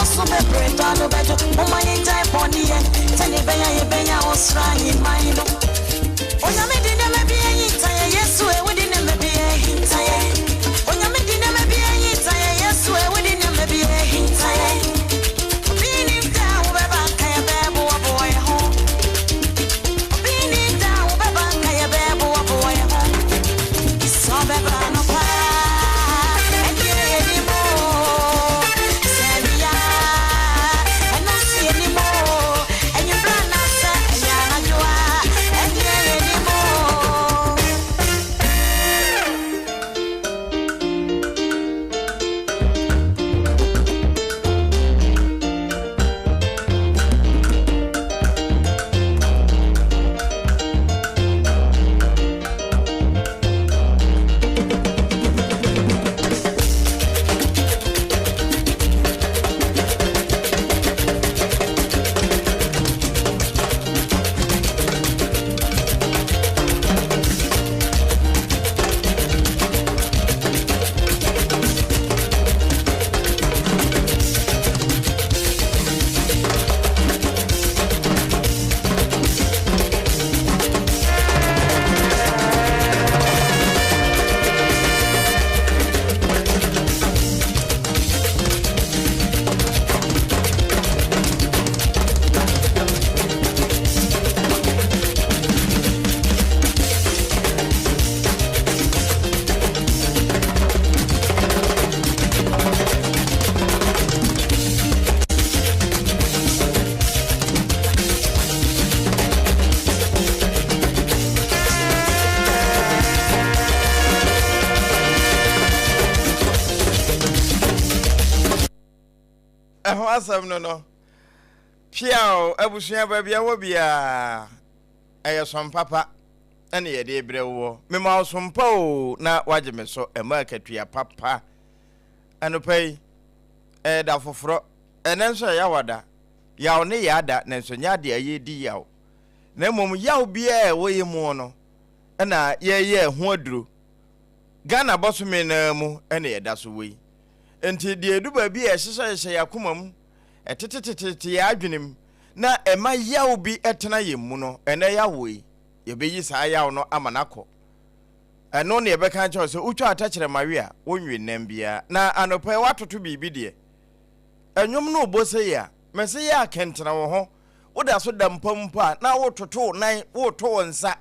so be bread on the bed. Mama in type on the end. Tell you benya was trying my no. Oh, you made it never be a hit. Yes, we didn't never be a hit. Oh, you made it never be a hit. Yes, we didn't never be a hit. Being in down, Baba, Kaya Babu, boy, home. Being in down, Baba, Kaya Babu, boy, home. So, Baba, no fire. And yeah, anymore. Saria, and not see anymore. And you run outside, and Yana, and yeah, anymore. Awesome no. Piao abusua ba bia wo bia some papa ene ye de brewo me ma sompa o na waje me so e ma katua papa anopai da foforo ene nso ya wada yaw ne ya da na nso nya de aye di yaw na mom yaw bia wo yi mu no na ye ho aduro Ghana boso me na mu ene ye da so we enti de edu ba bia hye yakoma mu etetetete ya adwenem na ema yaw bi etena yemu no ene yawo yi ye beyi saa yaw no amanako eno ne ye beka nche so utwa atachere mawe a wonwe nam bia na anopa watoto bibi de enwom no obose ya mese ya kentena wo ho woda so da mpampa na wototo nan woto wonsa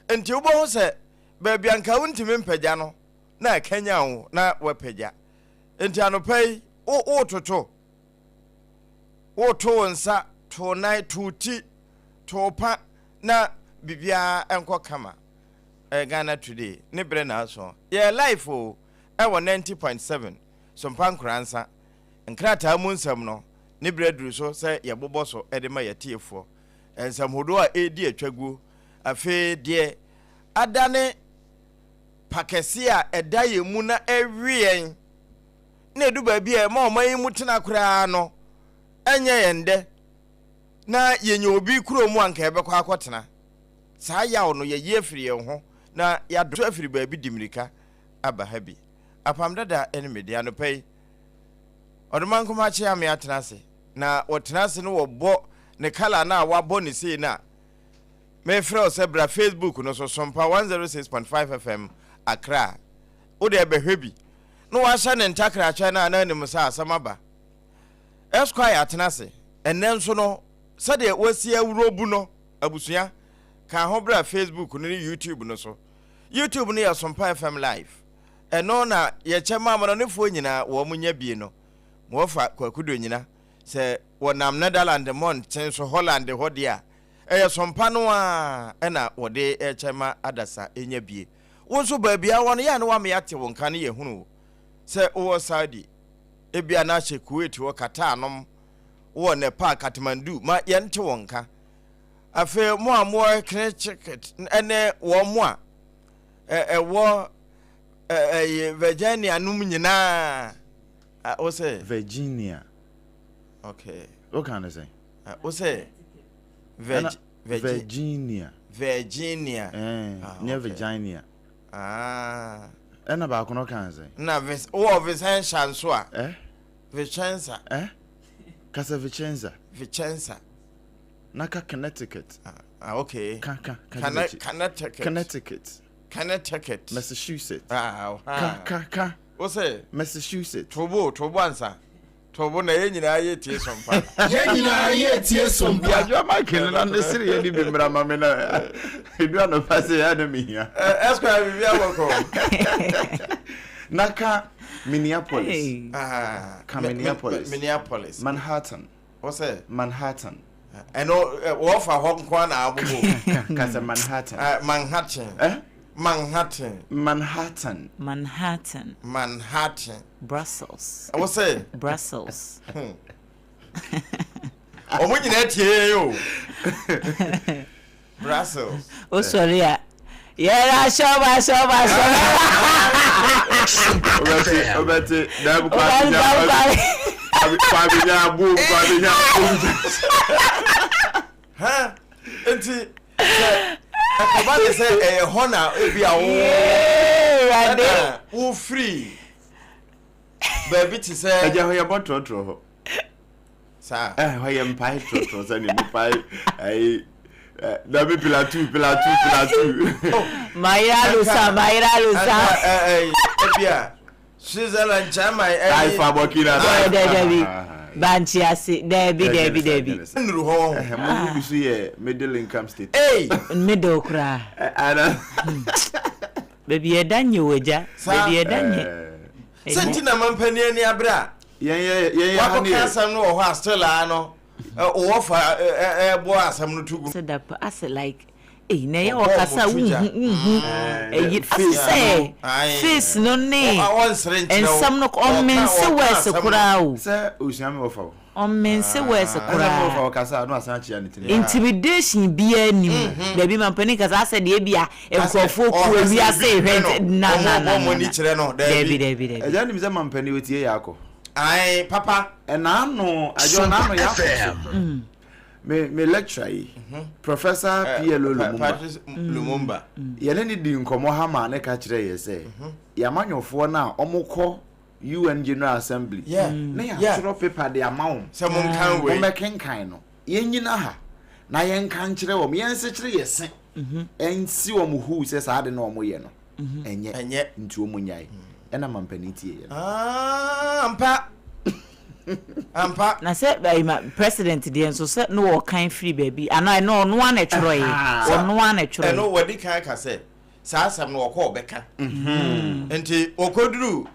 enti wo bo se ba bia nka wontimi mpagya no na kanya wo na wapagya enti anopa wototo woto wonsa to nai tuti topa na bibia enko kama Ghana today ne bre na so ye life o e 90.7 Sompa nkransa nkrata mu nsam no ne bre duru so se ye boboso e de ma yetiefo ensam hodo a edi atwaguo afi de adane pakese a eda ye mu na ewien na edu ba bia ma o man mu tena kura no enye yende na yenye obi kuromu anka ebekwa akotena saa yawo no ye yefiri ho na ya do afiri baabi dimirika aba habi Apam Dadaa ene media no pay oduman kuma che ame atenase na wotenase no wobo ne kala na wabo ne sei na me frɛ se bra Facebook no so Sompa 106.5 FM Accra wo de behwebi no wa hye ne ntakra cha na anim sa asamaba Esquire atenase enenso no sade wasi awurobu no abusua ka ho bra Facebook no ni YouTube no so YouTube no ya Sompa FM live eno na ye chema ma no fo nyina wo munya bie no mo fa kwakudo nyina se wonam Netherlands mountain so Holland ho dia eye Sompa no a na wode chema adasa enya bie wonso ba bia won ya no wa me yate won kan ye hunu se wo Saudi ebia na che Kuwait wo Qatar nom wo Nepal Kathmandu ma yente wonka afi mo amo cricket ene wo mo a wo Virginia num nyina o say Virginia. Okay, What can I say? O say Virginia. Virginia Near Virginia. And about no can say. Na vis o Vicenza so a Vicenza Casa Vicenza. Vicenza. Naka Connecticut. Okay. Connecticut. Connecticut. Massachusetts. What's it? Massachusetts. Tobo ansa. Tobo na yenyina ye tie sompa. Yenyina ye tie sompa. Ya jo ma kene na siri ye ni bimra ma me na. Edu ano pase ya na me hia. Esquire bibia woko. Naka Minneapolis. Minneapolis. Manhattan. What's it? Manhattan. I know what for Hong Kong abubu. Casa Manhattan. Manhattan. Brussels. What's it? Brussels. Omo nyina tie yo. Brussels. Oh sorry. Yeah, shoba. Obete, na bu Ha? Enti akobale say hona ebia wo free. Baby ti say eja hoye botro ho. Sa hoye mpai tro say ni mpai ai na be pilatu. Mayralusa. Ebia Switzerland chama ai fa bokina Debbie. Banchiasi, Debbie. Nru ho. Mo bi so ye middle income state. Hey, middle kra. Ana. Baby edanye weja. Baby edanye. Sentina mampani ani abra. Ye Wako kasa no ho astela no. O fa bo asam no tugu. So that as like na ye okasa face no ne and some no on men se wese kura o se osuame wo fa on men se wese kura wo okasa no asan chia ne tin intimidation bia nim baby man pani kasa se de bia enkofo ku wi ase hwent na mo ni kire no Debbie eja nim se man pani wetie yakọ ai papa na no ajo na no yakọ me lecture yi Professor PLO Lumumba yene ni di nkomo ha ma ne ka kire ye se ya manyofo na omukọ UN General Assembly ne ya throw paper de amount se mon kan we mo mekenkan no yenyina ha na yenkan kire wo yense kire yese ensi wo mu hu se sa de no mo ye no enye nti wo munyai ena mampani tie ye ampa na say president dey so say no kan free baby and I know no one etro yi no one etro no wadi kan ka say sa asam no okọ obeka enti okoduru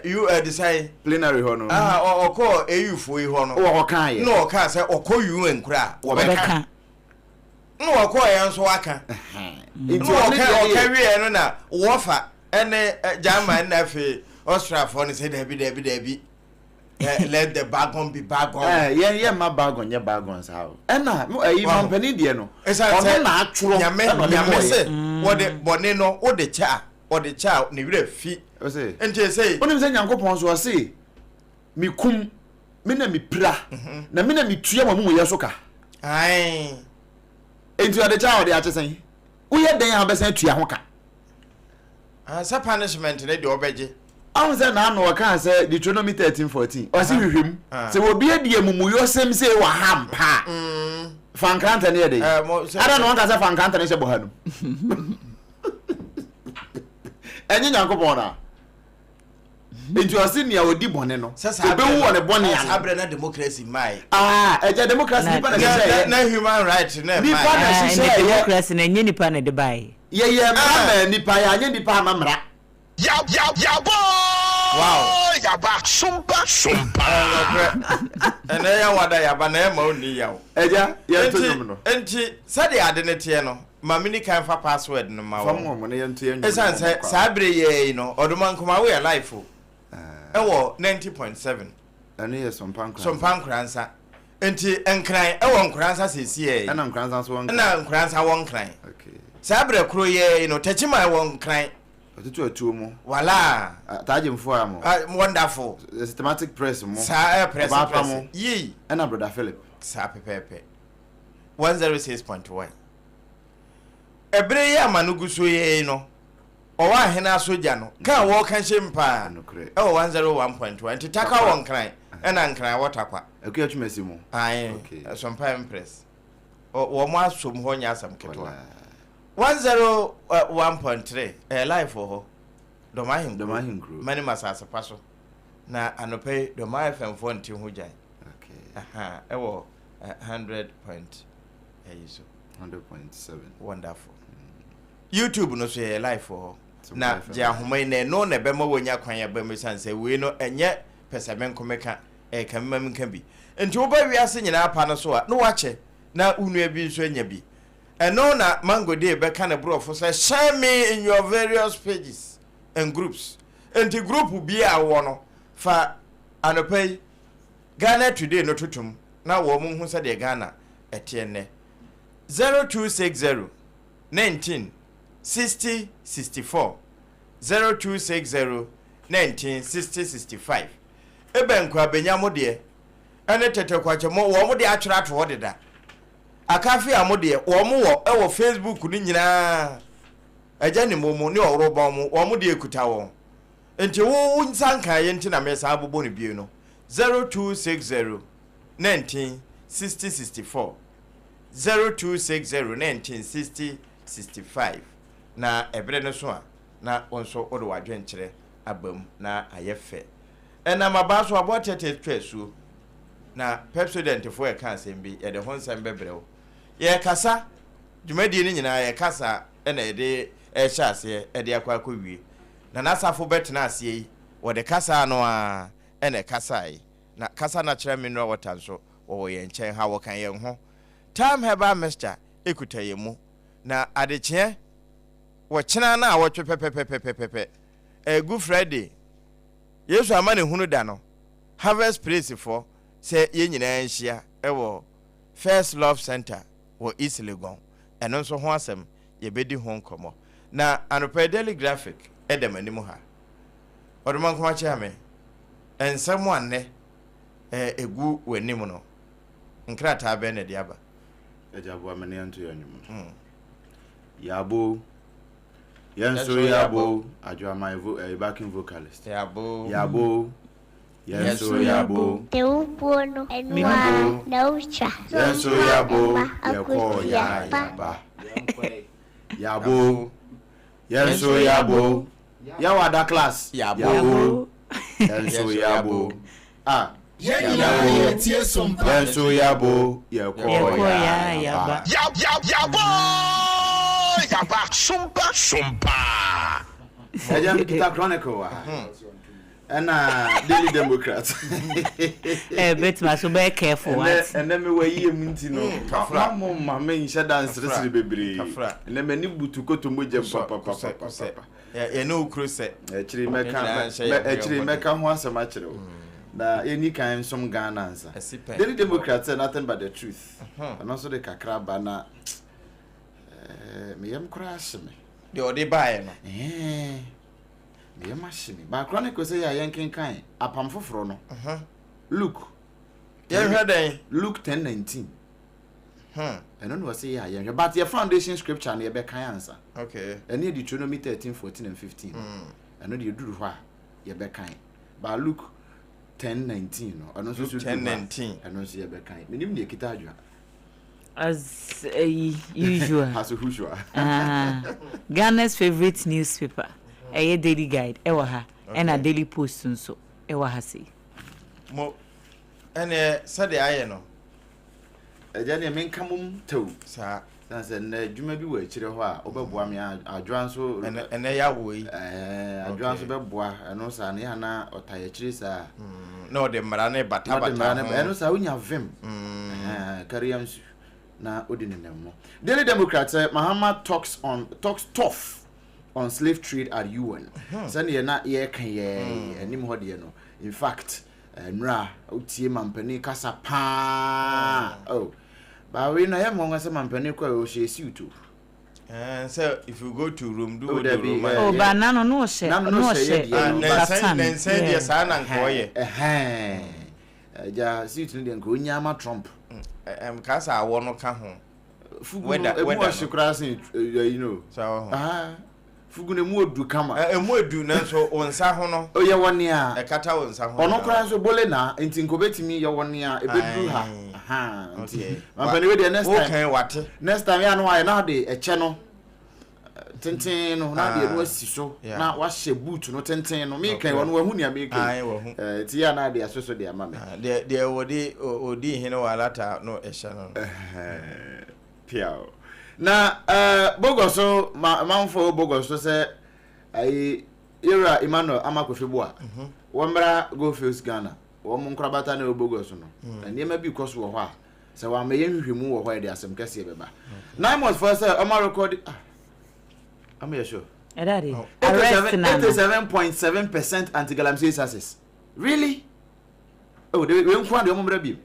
you decide plenary ho no okọ eyufo yi ho no o kan ye no ka say okọ UN kura obeka no okọ ye nso aka enti okọ wie no na wofa ene German na fe Austria for ni say Debbie let the bagon be bagon. Yeah, my bagon, your bagons how. And now, man penny dear no. It's a na true. Yame say, what the boneno, or the child, ni re feet. And they say, when you say Yanko Ponso, say, me cum, mina mi pra, na mina mi tria mamu yasoka. Aye. Into the child, they are saying, we had they have sent to Yahoka. As a punishment, they do obey. I was na no kan say Deuteronomy 13:14. O si hwehwem. Se wo bia die mumuyo sem se wa hampa. Fankanta ne dey. I don't know what say fankanta ne se bohanu. Enyi Yankopon na. Eju asi ne odi bone no. Ebe wo ne bone ya. Abre na democracy mai. Eja democracy ni pa na say. Na human right na mai. Ni pa na say democracy na nyi ni pa na de bai. Ye ma ni pa ya nyi ni pa mamra. Ya wow yaba Sompa and ya wada yaba na ma oni yawo eja ya to no enti sade ade ne tie no ma mini kan fa password no ma wo mo ne yento ya esan say sabre ye no oduma nkoma we life o ewo 90.7 ane ye Sompa nkransa enti enkran ewo nkransa sesi ye na nkransa so won na nkransa won kran okay sabre kro ye no techima won kran otutu atuo mu wala taje mfo amo wonderful systematic press mu sa press yi and brother Philip sa pepepe 106.1 ebre ya manugu so ye no owa hena soja no ka wo kan hye mpa e wo 101.1 nti taka won kran e na nkran wotakwa okay atwumasi mu ai Sompa impress wo mo asom ho nya asam ketwa 101.3 live ho domahin crew mani masasa paso na anope domahin FM fo nti ho jan e wo 100.8 so 100.7 wonderful YouTube no so live ho na je ahomai na no na be ma wonya kwan ya be mesanse we no enye pesamen komeka kamam nka bi enti wo ba wiase nyina apa no so a no wache na unu abi nso anya bi eno na mango dey be kana bro for say share me in your various pages and groups enti group bi a wo no fa anopai Ghana today no tutum na wo mu hu se de Ghana etienne 0260 19 60 64 0260 19 60 65 ebenkwa benyamo de ene tete kwache mo wo mo de atwera to wodeda akafi amode wo mo wo e wo Facebook ni nyina aja ni momo ni orobo mo wo mo de ekuta wo enti wo nsanka ye nti na mesa abobo ne bie no 0260 19 60 64 0260 19 60 65 na ebre no so a na wonso odo wadwen kire abam na ayefe ena mabaso abotete twesu na president fo e kan sembi ye de honsem bebrewo ye kasa dwumadi ni nyina ye kasa ena ede e hyase e de akwa akwie na nasafo betena ase yi wo de kasa no a ena kasa yi na kasa na kire mineral water nso wo ye nchen ha wo kan ye ho time heba mixture ekutaye mu na adechie wo chena na wo twe pepepepepepe Good Friday Yesu amane hunu da no Harvest Place for say ye nyina nhia ewo First Love Center wo East Legon eno nso ho asem ye bedi ho nkomo na anopa daily graphic edem animu ha odoman kuma che ame ensem anne egu wanim no nkrata be na diaba ejabo amane anto yanyum yabo Yenso yabo Adwoa my backing vocalist yabo Yenso yabo Teu bono enwa naucha Yenso yabo yako yaba yabo Yenso yabo yawada class yabo Yenso yabo Tie Sompa Yenso yabo yako yaba yabo yaba Sompa Ejam kita chronicle and Daily Democrat bet ma so be careful what and then me we yim no kafra mo ma me nsha dance resiri bebre and then me ni butu koto moje papa ya no krose chiri meka ho asema chiri na any kind some Ghana answer Daily Democrat say nothing but the truth and also the kakra bana me yam crash me de odi bae no me yam ashimi ba chronicle say ya yankin kan apam foforo no Luke ya hweden Luke 10:19 and no say ya yan but your foundation scripture na ye be kan answer okay and the Deuteronomy 13 14 and 15 and no dey duru hwa ye be kan ba Luke 10:19 no and also 10:19 and no say ye be kan minim ne kita adwa as usual as usual Ghana's favorite newspaper Daily Guide ewa ha and a Daily Post nso ewa ha sei mo ene sade aye no ejane men kamum tew sa sanse na dwuma bi wa kire ho a obeboa me adwoa nso ene ya wo yi adwoa nso beboa eno sa na ya na otaye kire sa na ode mara na bata eno sa unya vim kariamsu na odinenemo Daily Democrat Mahama talks tough on slave trade at UN sani ye na ye kan ye anim ho de no in fact nra otie mampani kasa pa ba we na ye mo ngase mampani kwa o she suit so if you go to room do room ba nano no she say dia sana nkoye ja suit ni de nko nyama Trump kasa awo no ka ho whether shukra you know so fugune mu odu kama emu edu nanso onsa ho no oye woni a ekata onsa ho ono kra nso bole na enti nkobetimi ye woni a ebedu ha aha enti mampani we the next time okay wate next time ya no aye na de eche no tenten no na de no asi so na wa hye boot no tenten no me kan wono wahu ni ameke ti ya na de asoso de amame de odi hene walata no ehye no piao na bogoso manfo bogoso se ai era Emmanuel Amakofebu a womra go face Ghana wo mun krabata na bogoso no niema bi koso wo ho a se wa meye hwehwemu wo ho de asem kase beba 9 months for say Omar record am you sure 87.7% anti-galamsey success really oh we nkwa de omra bi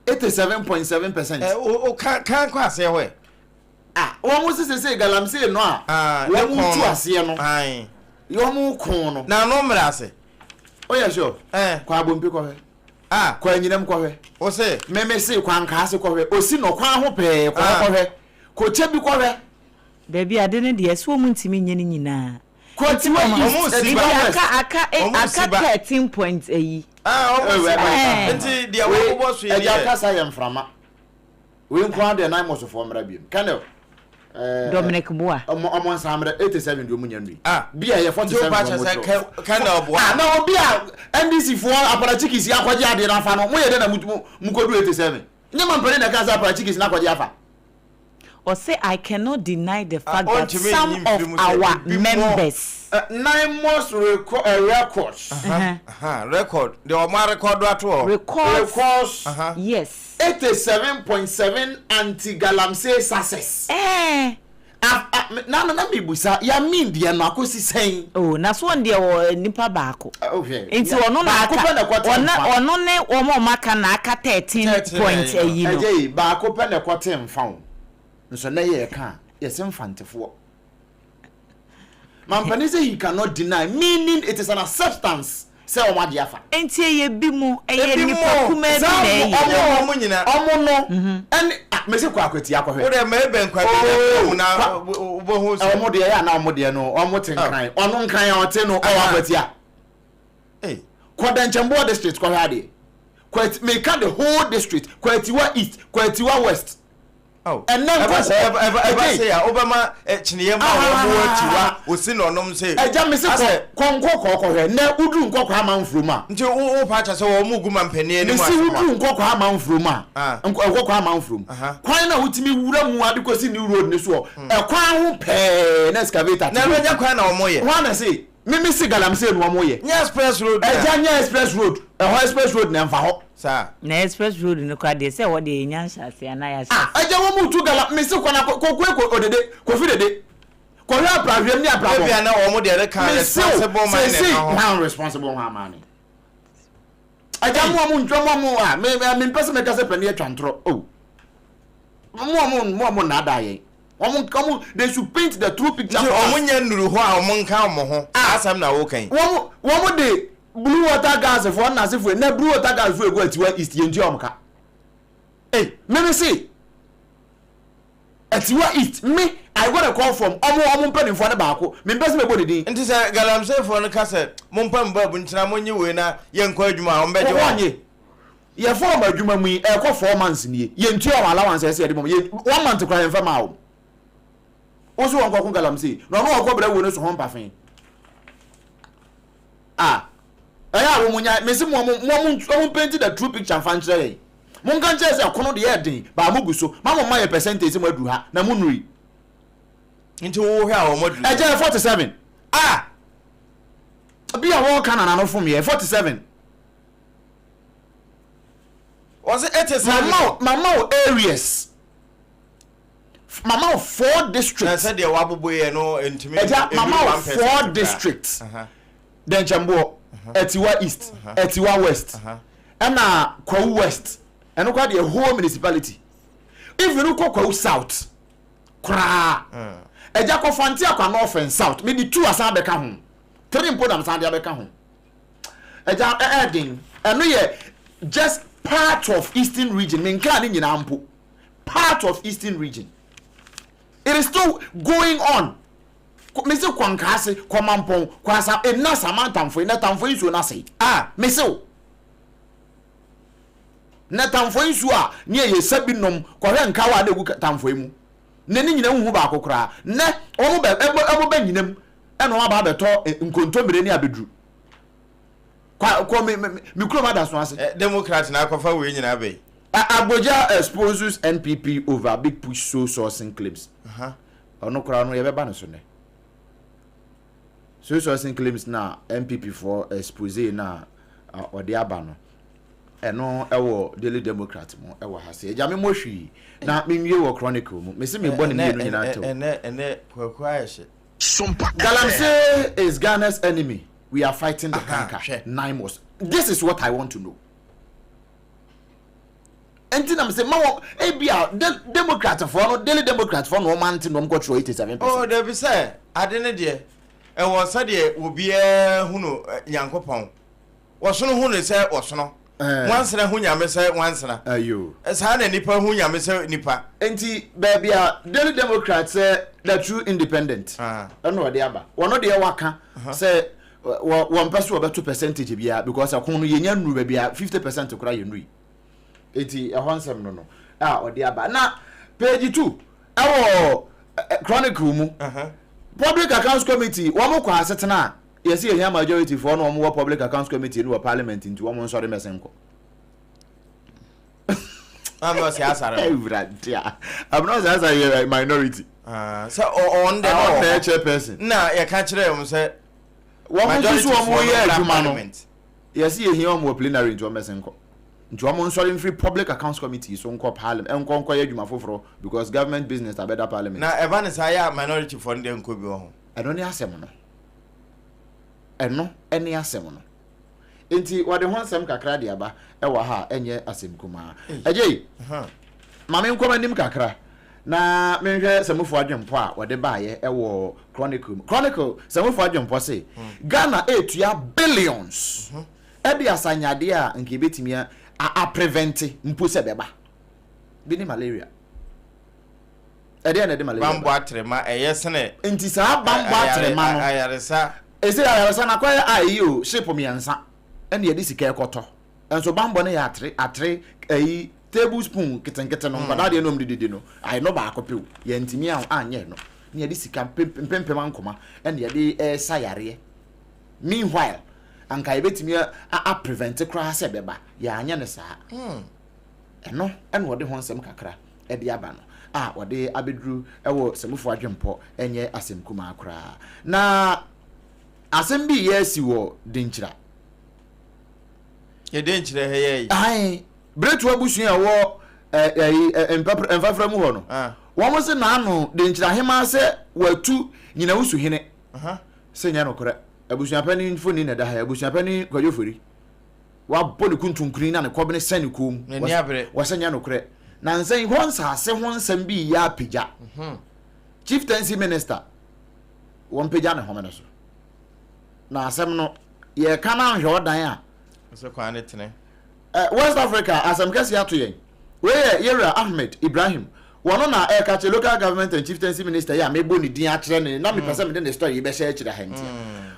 87.7% o kan kwa ase we wọ́n mú sísè galamsey no a wọ́n mú tú ase no wọ́n mú kon no na no mra ase o yẹ sure kwa abompi ko hwe kwa nyinem ko hwe o se meme se kwa nka ase ko hwe o si no kwa ho pe ko hwe ko che bi ko hwe baby ade ne de so mu ntimi nye ni nyina ko ti wa mo si ba aka 13 points eyi enti dia wo bo so ye ya kasa ye mframa we nkwa de 9 months for mra bi kanel Dominic Boa omo nsamre 87 do munya ndu bia ye 47 kanel Boa na obi a NDC for aparachikisi akwaje ade na fa no mo ye de na mukodu 87 nyama mpere na kasa aparachikisi na akwaje afa or say I cannot deny the fact that some of our members 9 months records record the Omar record ato records yes 87.7 anti-galamsey success na mibusa ya mean dia no akosi sen oh na so on dia wo nipa baako okay enti ono na ono ne wo mo maka na aka 13 point ayi no ejei baako pe na kwate mfa nso na ye ka yesi mfantefo mampani say he cannot deny meaning it is an substance say o ma dia fa enti ye bi mu eye nipa kuma bi na yi omo nyina omo no and mese kwa akwati akọhwe o de ma ebe nkwa bi na bo ho so omo de ya na omo de no omo tenkan ono nkan ya ote no o akwati a Kwadanchembo district kwa hade kwati me can the whole district kwatiwa east kwatiwa west and then ever say Obama chineye ma wo atiwa osi no nom say eja me se konko hwe na udu nkokọ amanfroma nti wo pa cha se wo mu guma mpani ani ma se udu nkokọ amanfroma nkokọ amanfrom kwan na wutimi wura mu adekosi ni road ni so kwan ho pe na excavator na nya kwan na omoye wa na say mimi si galamsey no omoye nya express road eja nya express road express road na mfa ho na express road no kwa de se wo de nya nhyase ana ya se aja wo mu tu gala me se kwana kokwe odede kofi dede ko hwe aprahwem ni aprahwem bia na wo mu de kan responsible man na responsible man aja mu ntwa mu a me pese me kase pani atwantro mu na adaye omu they should paint the true picture omu nya nuru ho a omu nka omu ho asam na wo kan wo de blue water gas for na se for na blue water gas for ego atiwa east yenji omka me say atiwa east me I got a call from omu mpani for na baako me pese me body din nti say galamsey for no kase mo mpam babu ntina mo nyi we na ye nkwa adwuma o mbeje wonye ye form adwuma mu e ko 4 months ni ye ntu o allowance ese de mo ye 1 month kwa enfa ma o oso won ko galamsey no no ko bra we no so hon pafen aya wo munya mesi mo paint the true picture fan kire mo nkan kire se kono de ye den ba mo guso ma mo ma percentage mo adu ha na mo nuri nti wo hwe a wo modu eje 47 bia wo kan na no fom ye 47 was it 87 mama areas mama 4 districts na said they wabobo ye no ntimi mama 4 districts then chambo etiwa east etiwa west na kwa west and kwa the whole municipality if you go kwa south kra eja ko fanti akwa north and south me the two asa be ka ho 3 important asa be ka ho eja edin eno ye just part of eastern region me nka ni nyina mpo part of eastern region it is still going on me se kwankase kwamampon kwasa enna samantamfo na tamfo isu na sei me se na tamfo isu a ne ye sabinom kwahwe nka wa de gu tamfo mu ne ni nyina hu ba akokora ne omo ba nyinam eno wa ba beto nkontomire ni abedru kwa me kuro ma da so ase Democrat na akwafa we nyina be Abuja exposes NPP over big push soul sourcing claims. Ono kura no ye beba no so ne. Soul sourcing claims na NPP for expose na ode aba no. Eno ewo Daily Democrat mo ewo ha se. Eja me mo hwi na me nwie wo Chronicle mo. Me se me bo ne mienu nyina to. Ene kwakwa ye Galamsey is Ghana's enemy. We are fighting the canker. 9 months. This is what I want to know. Enti na me say ma ebia Democrat for no Daily Democrat for no man tin no control 87%. Oh, there be say ade ne de e wo sa de obi hunu Nyankopon. Wo so no hunu say wo so no. Wansena hu nyame say wansena. Ayo. Esa na nipa hu nyame say nipa. Enti baabia Daily Democrat say the true independent. No de aba. Wono de waka say one person about 2% bia because akon no yenya nuru baabia 50% kura yenru. Eti ehonsem no odi aba na page 2 ewo Chronicle mu Public Accounts Committee wo mo kwa asetena yesi ehia majority for no mo Public Accounts Committee no Parliament nti wo mo nsore mesenko Amo si asare evradia I'm not as a minority so on the chairperson na ye ka kire am say wo mo so wo mo ye adwuma no yesi ehia mo plenary nti wo mesenko nti wo nsori free Public Accounts Committee so nko parliament enko ye adwuma foforo because government business are better parliament na eba ne say ya minority for ndem ko bi ho eno ne asem no eno ene asem no enti wode ho asem kakra de aba ewa ha enye asem kuma ejei mame nkoma nim kakra na menhwe semufo adwempo a wode baaye ewo Chronicle semufo adwempo say Ghana etua billions edi asanyade a nke betimia a prevent mpo se beba bi ni malaria ede na de malaria bambo atrema eyesene enti sa bambo atrema no ayaresa ese ayaresa na kwa ayo ship miensa ene ye di sika ekoto enso bambo ne ya atre ayi tablespoon kitenkete no mbada de no mdidi no ai no ba akopew ye ntimi a anye no ne ye di sika pempem ankoma ene ye di sayare meanwhile anka ebetimi a prevent cry se beba ya anya ne saa eno ene wode ho nsem kakra e de aba no wode abedru ewo semufo adwempo enye asem kuma akra na asem bi yesi wo dinchira ye dinchira he ye ai bretu abusun ya wo empafra mu ho no wo mo se na ano dinchira hema se watu nyina wusu hene se nya no kora abusuapani foni na da ha abusuapani kwadwofori wa boli kuntunkuni na ne kobene sani kom wa sanya no kore na nsan ho nsase ho nsam bi ya pija chieftaincy minister won pija ne homene so na asem no ye kana hwe odan a so kwa ne tene West Africa asem kesi ato yen we Yera Ahmed Ibrahim wono na ekache local government and chieftaincy minister ya mebo ni din akere ne na me pese me de story be share kire ha ntia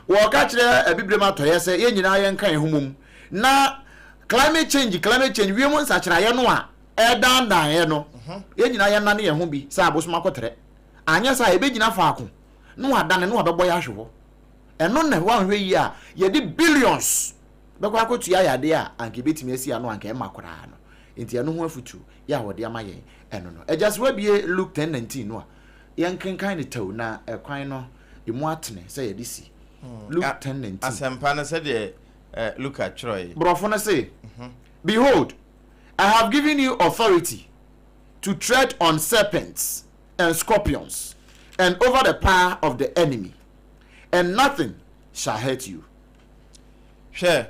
wo ka kire abibrema to ye se ye nyina ye nkan ehumum na climate change wi mu nsa kire ye no a edan dan ye no ye nyina ye nane ye ho bi sa abosoma kotere anya sa ye be nyina faako no adane no abebo ya hwewo eno na wa hwe yi a ye di billions be kwa kotu ya yade a anke betimi asi ano anke makora no enti eno ho afutu ya wode ama ye eno no ejas wa bie Luke 10:19 no a ye nkenkan ne taw na ekwan no emu atene say ye disi Luke 10:19 asempa na say de Luke atroy brofo na say behold I have given you authority to tread on serpents and scorpions and over the power of the enemy and nothing shall hurt you. She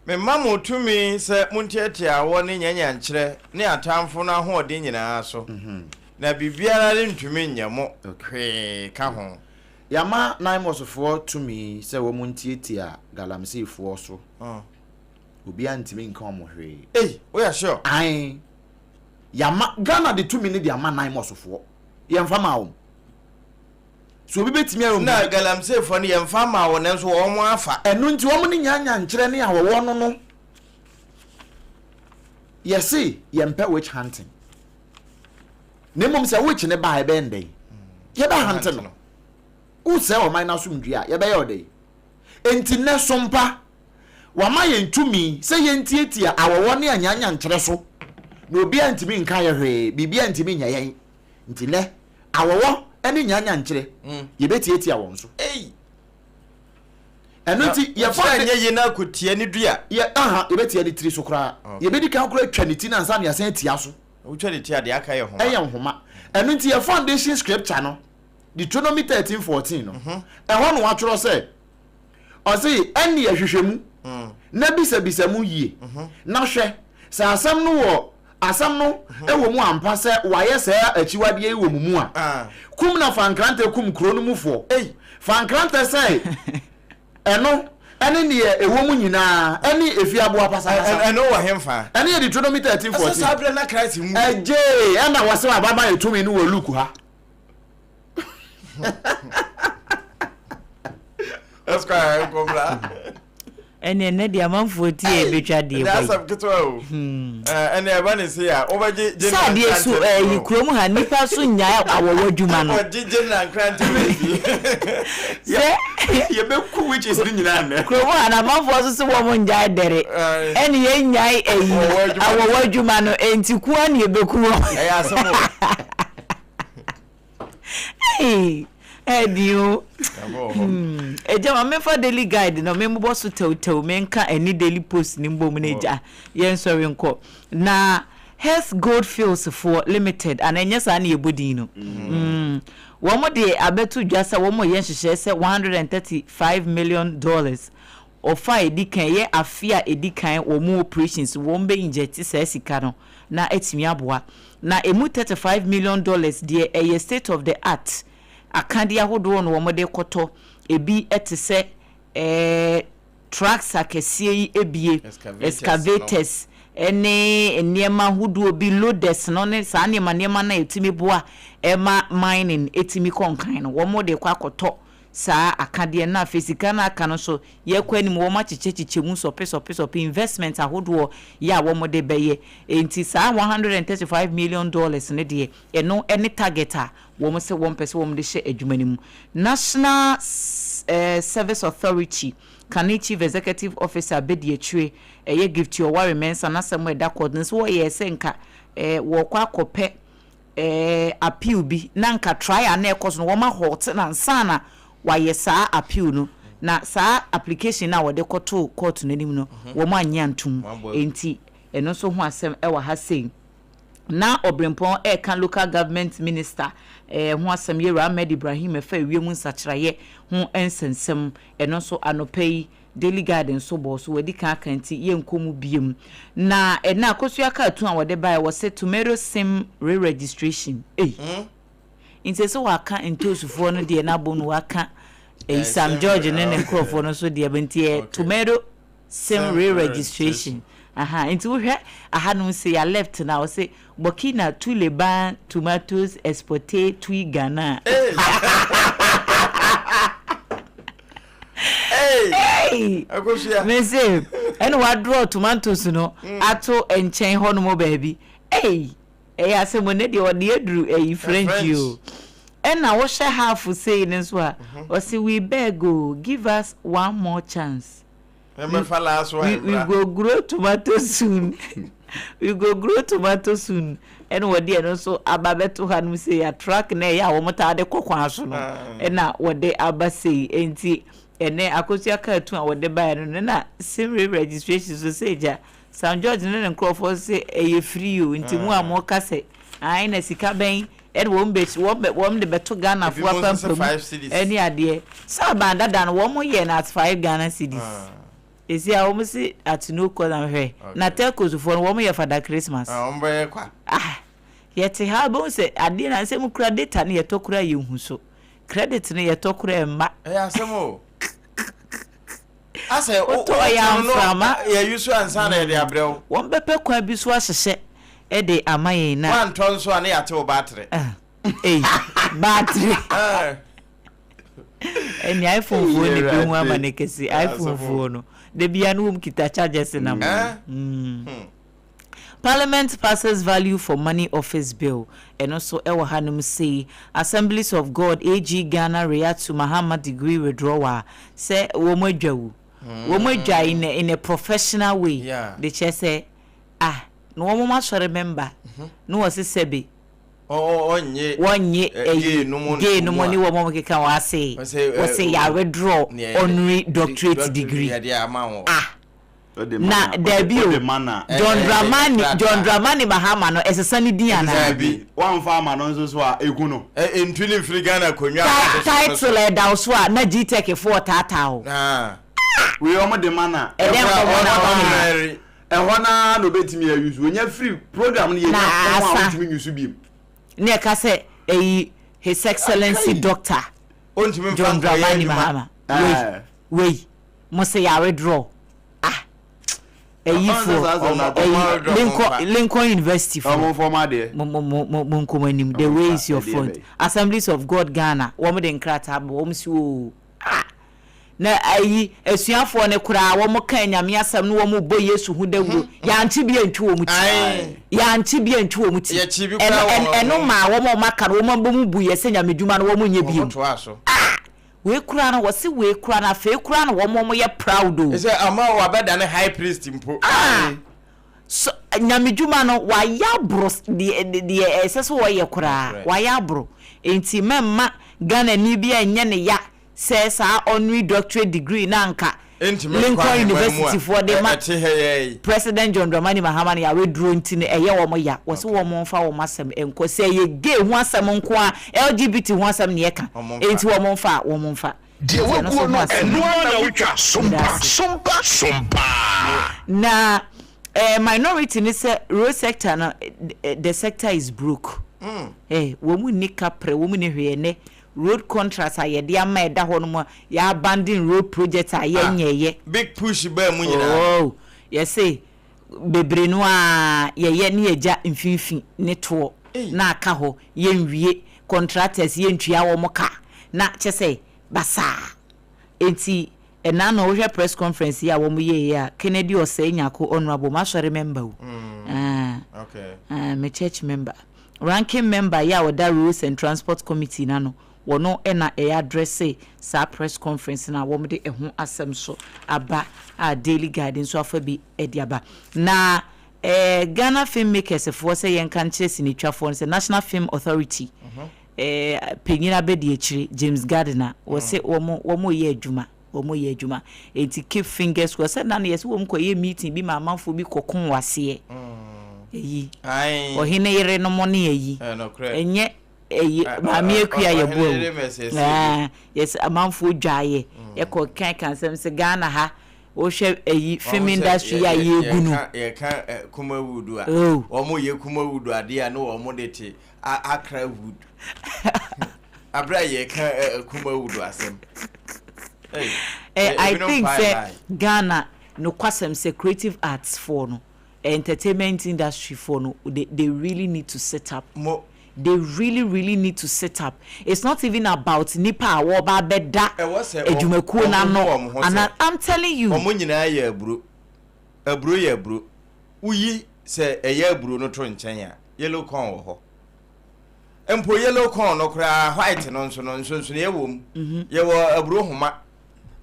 me mamu tumi se muntiatia wo ne nyanya nkyere ne atamfo na ho ode nyina so na bibiara le ntumi nyamo kwe ka ho yama nine mosofo tumi se wo muntiatia galamsey fo so obi antimi nka omo hwe we are sure ai yama Ghana de tumi ne de ama nine mosofo ye mfa ma wo so obi betimi awo na galamsey for ne yemfa ma wo ne so wo mo afa enu nti wo mo ne nyanya nkyere ne awowo no yesi yempe witch hunting nemom se witch ne ba ebe ndey ye ba hunting no u se o man na so ndua ye be ye odey enti ne sompa wama yentumi se yentietia awowo ne anyanya nkyere so na obi antimi nka ye hwe bibia antimi nya yen nti le awowo ene nyanya nkyere ye betietia won so eno nti ye fa nye ye na kotie ni dua ye ye betie ni tiri so kra ye bedi kan kra twaniti na nsa na ya san tia so utwa de tia de aka ye homa homa eno nti ye foundation scripture no Deuteronomy 13:14 no ehon no atworo se o se ene ye hwehwemu na bisa mu yie na hwe sa asam no wo asam no ewo mu ampa se waye se achiwade ewo mu a kum na fankrante kum kro no mufo fankrante se eno ene ne ewo mu nyina ene efi abo apasa eno wa hemfa ene ye Deuteronomy 13:14 asa sabre na Christ mu eje ena wase wa baba etumi no wo luku ha Eska komla ene dia manfo tie betwa de boy that's up o ene eba ne se ya obaje sa de su yikrom ha nipa so nya awowo dwuma no obaje na krante baby se ye be ku which is ni nyina na krom ha na manfo so wo mo nya dere ene ye nya awowo dwuma no enti ku an ye be ku asemo Edio. Eja me for daily guide no me mbo so tew me nka any daily post ni mbom na eja. Yen sorry nko. Na Health Goldfields for Limited and enya sa na yebodi no. Wo mo de abetu dwasa wo mo yen hyehyɛ sɛ $135 million ofa edikan ye afia edikan wo mo operations wo mbe inject sa sika no na etimi aboa. Na emu $35 million de a state of the art akandi ahodo no wo de koto ebi etese trucks akesie yi ebie excavators ene niema hodo bi loaders no ne sa niema na etimi boa ema mining etimi konkan no wo de kwa koto sa akade na fisika na aka no so ye kwani mo ma chichechiche mu sope investment ahodo ya wo de beye enti sa $135 million ne de eno any targeter wo mo se wo mpese wo de hye adwumani mu National Service Authority Chief Executive Officer Bedi Etwe ye gift your worry mensa na semo da coordinates wo ye senka wo kwa kope appeal bi na nka try na ekos no wo ma hot na nsana waye saa appeal no na saa application na wode koto court nanim no wo ma anya ntum enti eno so ho asem wa ha sei na Obrempong kan local government minister ho asem ye Ahmed Ibrahim fa wiemu nsakyeraye ho ensensem eno so anopai daily garden so bo so wadi kan kanti ye nkomu biem na na akosu aka atu a wode bai wo se tomato sim re-registration inse so waka entosufo no de na bonu waka Sam George ne nkrofo no so de bentie tomato sim re-registration into we aha no say ya left now say Burkina Tuleba tomatoes exporté tui Ghana hey akosia me say and what draw tomatoes no ato enchen ho no mo baby ase mo ne de o de aduru French you and now what shall half say in so or say we beg go give us one more chance. We go grow tomato soon. We go grow tomato soon. And what dear no so ababeto hanu say a track na ya wo mota de kokwan so no. And na what they aba say enti ene akosia ka tu a what they buy no na sim registration so say ja Sam George ne nkrofo say e free you enti mu amoka say ai na sika ben and won be won de beto Ghana for pam any ade Sompa Dadaa no wo mo ye na 5 Ghana cedis. Esi a wo si at no call am hwe na telcos for wo mo ye fada Christmas ombe kwa yete ha bo se ade na se mu kura data ne ye tokura ye hu so credit ne ye tokura emma asemo ase o to ya mfama ye yusu ansa na de abrew won bepe kwa bi so ahyehye e de amaye na wan ton so na ya te o battery battery Any iPhone phone ni bi hu amane kesi iPhone phone no de bia no kita charges na mo. Parliament passes value for money office bill and also ewa hanum say Assemblies of God AG Ghana react to Muhammad degree withdrawal say wo mo adwawu wo mo adwa in a professional way. The chair say no wo ma so remember no was sebe onye gay no money wo mo keka wa say ya withdraw honorary doctorate degree na debut John Dramani Mahama no esesani dia na one farmer no so a eguno entwini free Ghana konwa title da so a na GTech for tatao we omo de mana ehona no betimi use onya free program no ye na betimi use bi ne ka say his excellency doctor John Dramani Mahama we mo say ya withdraw Lincoln University for the way is your front. Assemblies of God Ghana womo de nkrata bo womo si o na esuafo ne kura womo kan nyame asem no womo bo Yesu hu dawuro ya nti bia ntwi womo ti eno ma womo maka womo bo mu bu yese nyame dwuma no womo nya biem we kura na wose we kura na fe kura na womo ye proud o say ama wa beda ne high priest impo so nyamedwuma no wa ya bro de eseso wo ye kura wa ya bro enti memma Ghana ni bia enye ne ya say sa honorary doctorate degree na nka Lincoln University for the President John Dramani Mahama ya withdraw ntine eye wo mo ya wo se wo mo mfa wo masem enko se ye gay hu asem nko a LGBT hu asem ne ye ka enti wo mo mfa de wo no eno na wutwa sompa na minority ni say road sector na the sector is broke wo mu ni kapre wo mu ni hwene road contracts ayede ama eda ho no mo ya abandon road project ayenye big push ba mu nyina yes say bebre no a ye ne eja mfinfin ne to na aka ho ye nwie contractors ye ntwia wo mo ka na che say basa enti ena no wo press conference ya wo mo ye ya Kennedy Osanyako honorable ma so remember me church member ranking member ya wo da Rules and Transport Committee na no wono ena address sa press conference na wo de ehu asem so aba a daily guidance so afa bi ediaba na Ghana filmmakers for say yen kan chese ni twafo say National Film Authority penyina be de akire James Gardner wo say wo mo ye adwuma enti keep fingers crossed say na yes wo mko ye meeting bi ma amanfo bi kokon wase eyi ohine yere no mo ne eyi enye mami ekua ye bo yes amanfo dwaye ye ko kan sem se Ghana ha o hwe film industry ya ye gunu ye kan kuma wudu a o mo ye kuma wudu ade a no o mo dete akra wood abra ye kan kuma wudu asem I think say Ghana no kwasem say creative arts for no entertainment industry for no they really need to set up more. They really need to set up. It's not even about nipa wo ba beda edwumakuo na no and I'm telling you omo nyina ya aburo ya aburo uyi se eye aburo no to nchen ya yellow corn wo ho empo yellow corn no kra white no nso ye wom ye wo aburo homa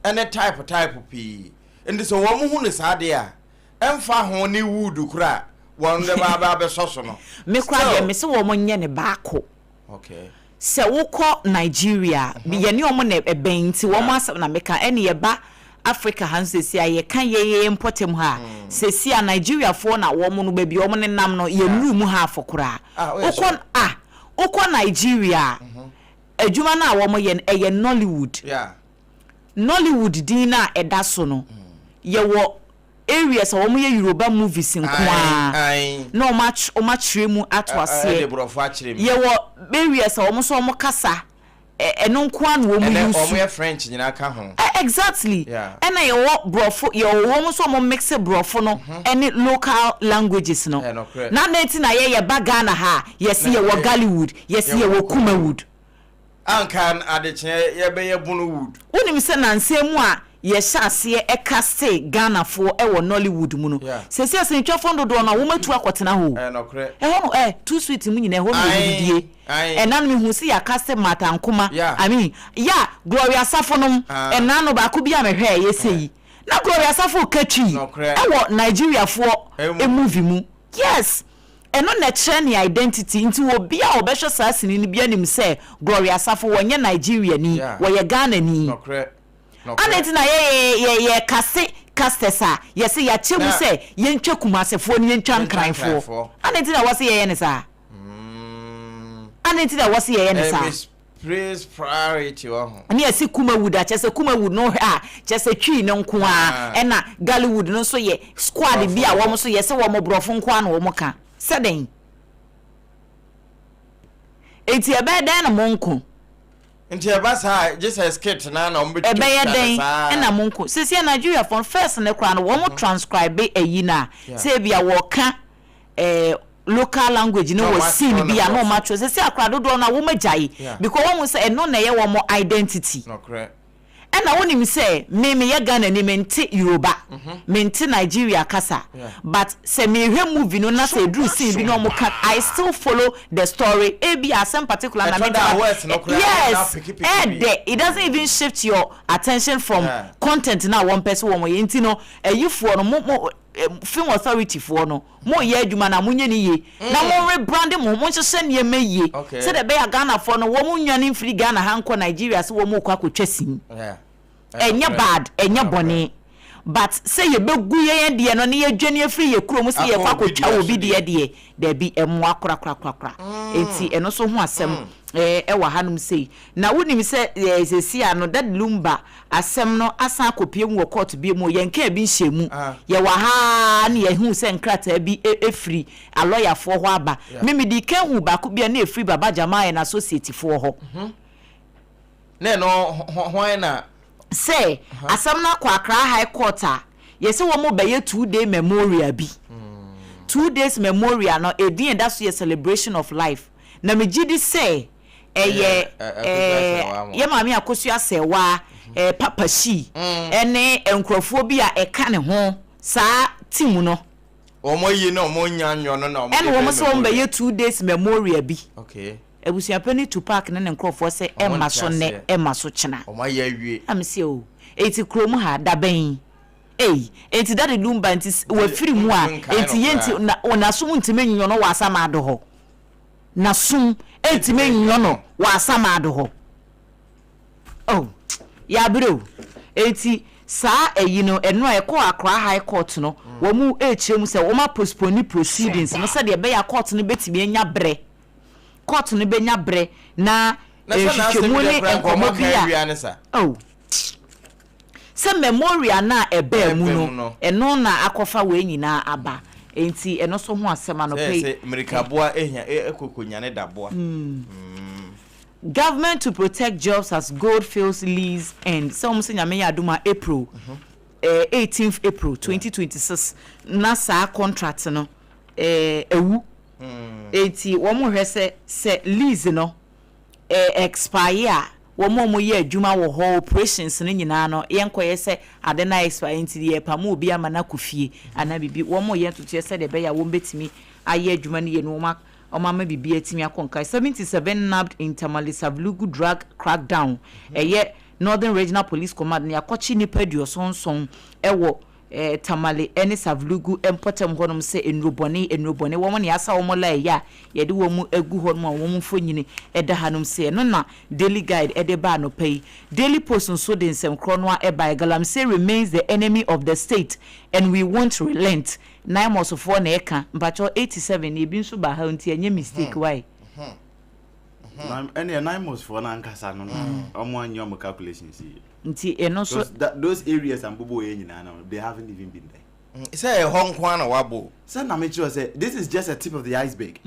ene type p ndi so wo mu hu ne saade a emfa ho ni wood kra one de baba be soso no me kwa ye me se wo mo nye ne baako okay se wo ko Nigeria ye ne omo na ebenti wo mo asem na meka ene ye ba Africa hansesi aye kan ye importem ha sesi a Nigeria fo na wo mo no ba bi wo mo ne nam no ye nuru mu ha afokora ukon Nigeria adwuma na wo mo ye eye Nollywood Nollywood din na eda so no ye wo areas wo mo ye Yoruba movies nkwa na o match mu atwase ye wo areas wo mo so mo kasa eno nkwa na wo mo use o mo French nyina ka ho exactly ena ye wo brofo ye wo mo so mo mix brofo no any local languages no na neti na ye baga na ha yes ye wo Gollywood yes ye wo Kumawood ankan adeche ye be ye bunu wood wonim se nansemu a ye hyase e kaste Ghana fo e wo Nollywood mu no sese ase ntwafo dodo na wo matu akotena ho nokre ho too sweet mu nyina ho me die enan me hu se ya kaste matankoma I mean ya Gloria Safonom enan no ba ko bia me hwe ye sei na Gloria Safo katwi e wo Nigeria fo e movie mu yes eno na trend identity nti obi a obehwe sasini ni bia nim se Gloria Safo wonye Nigeria ni wo ye Ghana ni aneti na ye kastesa ye se ya chemu se ye ntwa kumasefo ni ye ntwa nkranfo aneti na wose ye ne sa aneti na wose ye ne sa praise priority wa ho ani asi Kumawood a chese Kumawood no a chese twi no nko a ena Gallywood no so ye squad bi a wo so ye se wo mo brofo nko a na wo mo ka seden enti ebe den na monko enti eba sa just skit na ombetu ebe ye den na monko sisi Nigeria for first ne kra no wo mo transcribe eyi na se bia wo ka local language no was seen bia no match sisi akra dodo na wo magyae because wo mo se eno na ye wo mo identity no correct na woni mi say me ye Ghana ni mente Yoruba mente Nigeria kasa but say me hwe movie no na say dru scene bi no mo can I still follow the story e bi some particular na me yes it doesn't even shift your attention from content na one person wo mo ye ntino ayifo no mo film authority for no mo ye adwuma na munye ni ye na mo rebrand mo hye ne emaye say the be Ghana for no wo mo nwane free Ghana hanko Nigeria so wo mo kwa kotwasim enya bad enya bone but say ye begu ye de no ne ye dwane free ye kuro mo say ye kwa kotwa obi de there be emo akra enti eno so ho asem wa hanum sei na wonim se sesi ano that lumba asem no asan kopie mu court bi mu ye nka bi hyemu ye wa ha na ye hu se nkrata bi free a lawyer for ho aba mimi di kan hu ba ko bia na free baba jamaa na associate for ho na no ho na say asem na kwa Accra High Court a ye se wo mo be ye 2-day memorial bi 2 days memorial no edin that so celebration of life na me gidi say ye mami akosu asewa papa shi ene enkrofo bi a eka ne ho saa timu no omo yi no omo nyanyo no na omo ene wo so mba ye 2 days memorial bi okay ebusia pani to park ne enkrofo se emma so ne emma so chena omo ya wie am se o eti krom ha da ben eti that lumba enti wa firi mu a enti yenti na so ntime nyo no wa asama do ho na sum etime nyo no wa asama do ho ya bro eti saa eyi no eno e ko Accra High Court no wo mu echirem se wo ma postpone proceedings no se de be ya court no betimi anya bre court no be nya bre na ehwehwemu ne enkomo bia se memorial na ebe mu no eno na akofa we nyina aba enti eno so ho asema no pay se America boa ehia ekokonyane daboa government to protect jobs as Goldfields lease end some say nyame ya aduma April 18th April 2026 na sa contract no ewu enti wo mo hwese se lease no expire wo mo ye adwuma wo ho operations ne nyina no yenkoye se ade na expire enti ye pa mo obi amana kofie ana bibi wo mo ye tutu se de be ya wo betimi aye adwuma ne ye no ma omama bibi atimi akonkai 77 nabbed in Tamale Savlugu drug crackdown ye Northern Regional Police Command ne akochi nipa duosonson ewo Tamale ene Savlugu empotem honom se enrobone wo mo ne asa wo mo la ya ye de wo mu egu honom wo mu fonyini eda hanom se no na Daily Guide ede ba no pay Daily Post so den sem kronwa e by Galamsey remains the enemy of the state and we won't relent 9 months for na eka mpacho 87 e bi nso ba ha nti enye mistake why and 9 months for na nkasa no omo anyo mo calculations nti eno so those areas and bobo ye nyina na they haven't even been there say Hong Kong na wabo say na me sure say this is just a tip of the iceberg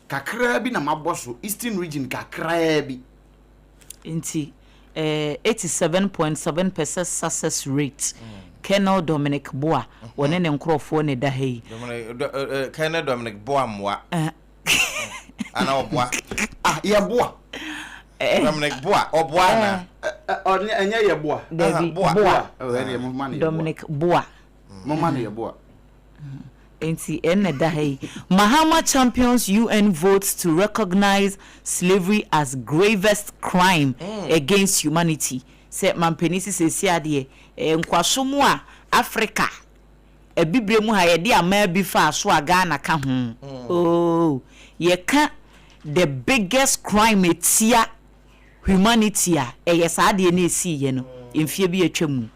kakra bi na maboso eastern region kakra bi nti 87.7% success rate Colonel Dominic Boa wone ne nkrofo ne da hei Colonel Dominic Boa mwa ana oboa ya boa Dominic Boa or Boana. Anya ya boa. Boa. Dominic Boa. Momani ya boa. Enti ene dahi. Mahama champions UN votes to recognize slavery as gravest crime against humanity. Say mampenisi se siade nkwasomu a Africa e bibre mu ha ye de ama bi fa so aga na ka ho. Oh, ye ka the biggest crime etia humanity a ye saade na esi ye no emfie bi atwam.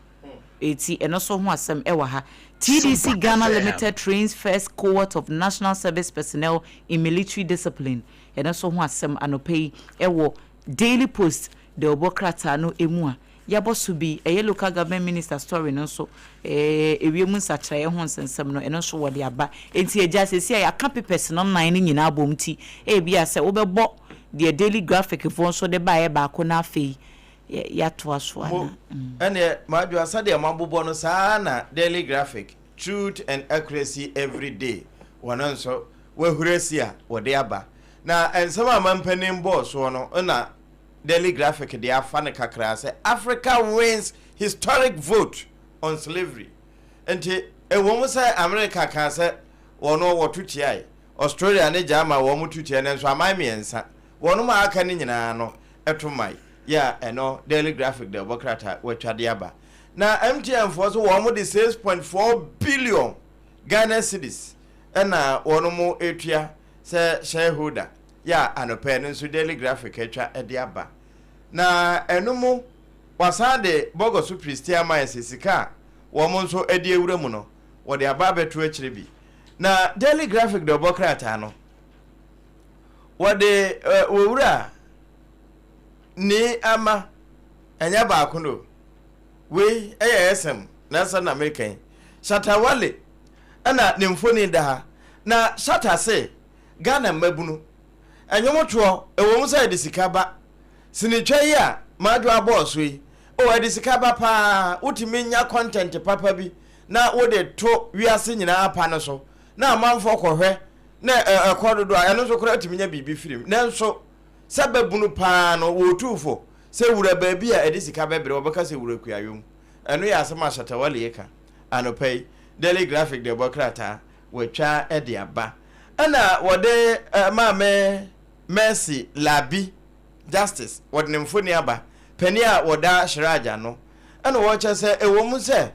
Eti eno so ho asem e wa ha. TDC Ghana Limited trains first cohort of national service personnel in military discipline. And also who asem anopay ewo Daily Post the obokrata no emua. Yabo subi a local government minister story no so ewiemu sachra ho nsensem no eno so wode aba. Enti eja sesi ya kapi personal 9 nyina abomti e bia se obebo the Daily Graphic fo so de ba ba ko na afei ya to aso ana ene madu asade amabobo no saa na Daily Graphic truth and accuracy every day wono nso wahuresi a wode aba na ensema mampanim boss no na Daily Graphic de afa ne kakra say Africa wins historic vote on slavery enti ewo say America ka say wono wotutia Australia ne jama wo mututia ne nso amamiensa wono ma aka ne nyina no etomai yeah, eno Daily Graphic the Bokrata wetwade aba. Na MTN for so wo mo de 6.4 billion Ghana cedis. Na wono mo etua se shareholder. Yeah, anope nso Daily Graphic etwa ede aba. Na eno mo wasade bogo su Christian Mayese sika wo mo nso ede ewura mu no wo de aba beto akire bi. Na Daily Graphic the Bokrata no wo de wura ni ama enya ba akuno we esem na san American Shatawale ana ne mfoni da ha na Shata se Ghana mabunu enyomoto ewo mu sai de sikaba sinitwa yi a madu aboso yi o de sikaba pa utimi nya content papa bi na wo de to wiase nyina apa no so na amanfo kohwe na ekododo a eno so kora utimi nya bibi firim na nso sababunu pa no wotufo se wura baabi a edisika bebre obeka se wura kuayom eno ya asema Shatawale yeka anopay Daily Graphic de bokrata wetwa ede aba ana wode maame Mercy Labi Justice wode nemfoni aba pani a woda shiraja no ana wo che se ewo mu se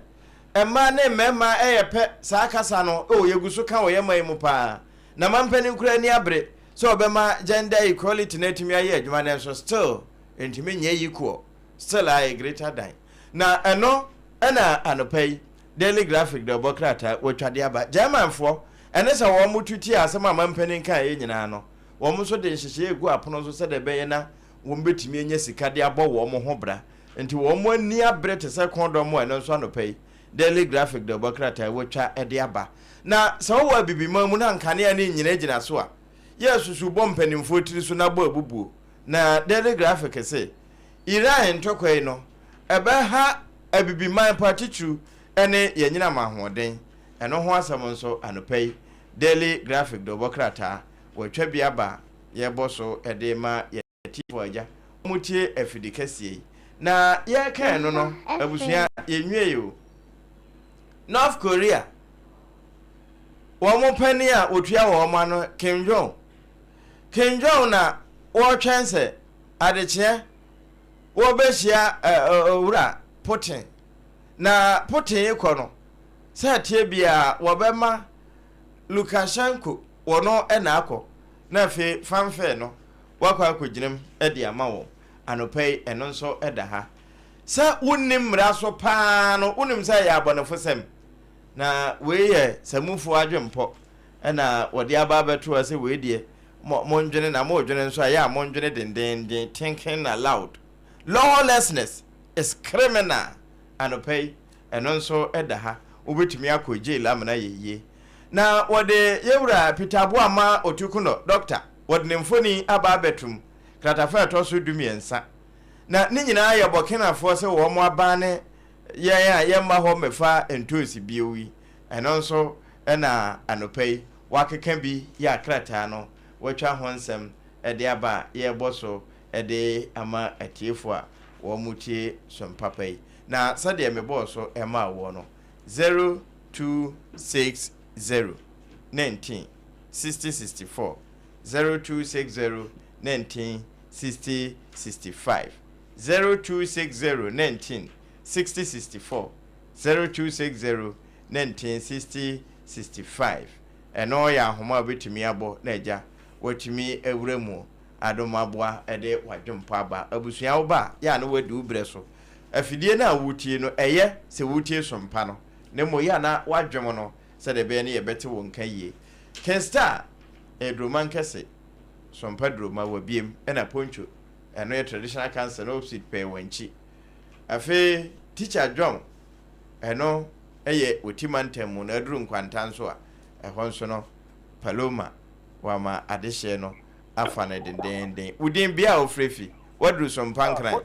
ema ne mema eyepe saa kasa no o yeguso kan wo yema mu pa na mampani nkura ni abre so obema gender equality na tumi aye adwuma na so still entimi nya equal still a greater than na eno ana anopai Daily Graphic the bokrata wotwade aba Germanfo ene se wo mututi asema mampani nka ye nyina no wo mu so de nhihye egu apono so se de beye na wo mbetimi nya sika de abo wo mo ho bra enti wo mo ani abre te se kondom mo ene so anopai Daily Graphic the bokrata wotwa ede aba na se wo abibima mu na nkane ani nyina gina so a yesusu bompanimfo tiri so na bo abubu na Daily Graphic say Iran ntokoi no ebe ha abibiman partitu ene yenyina mahoden eno ho asem nso anopai Daily Graphic do bokrata wotwa bia ba ye boso ede ma ye tifo aja mutie afidikasie na ye kan no abusua yenwie yo North Korea wo mo pani a otua wo ma no Kim Jong na wo twense adeche wo behia wura Putin na Putin ikono se tie bia wo bema Lukashenko wono ena akọ na fe fanfe no wakwa akoginem ede ama wo anopai eno nso eda ha se wonnim raso pa no wonim se ya abonefo sem na weye samufu adwempo ena wode aba beto ase we die monjene na modwene nso ya monjene den thinking aloud lawlessness is criminal anopai eno nso eda ha obetumi akọ jail amana yeye na wode yewura Peter ama otukuno doctor wode nemfoni aba betum kratafa to so dumiensa na ni nyina ya bokena fo se wo mo abane ye ma ho mefa entosi biowi eno nso na anopai wakeka bi ya krata no watwa ho nsem ede aba ye boso ede ama atiefo a wo mutie Sompa pai na sade me boss so ema wo no 0260 19 60 64 0260 19 60 65 0260 19 60 64 0260 19 60 65 eno ya homa betumi abo na eja watumi ewremu adomaboa ede wadwempa ba abusua wo ba ya na wadi ubre so afidie na wutie no eye se wutie Sompa no ne mo ya na wadwem no se de be ne ye bete won kan yie Kensta edroman kese Sompa droma wabiem ena poncho eno ye traditional cancer no sit pe wanchi afi teacher John eno eye otimantem na aduru nkwantan so a ehon so no Paloma wama adehye no afa na dendenden udin bia ofrefi wadru Sompa nkran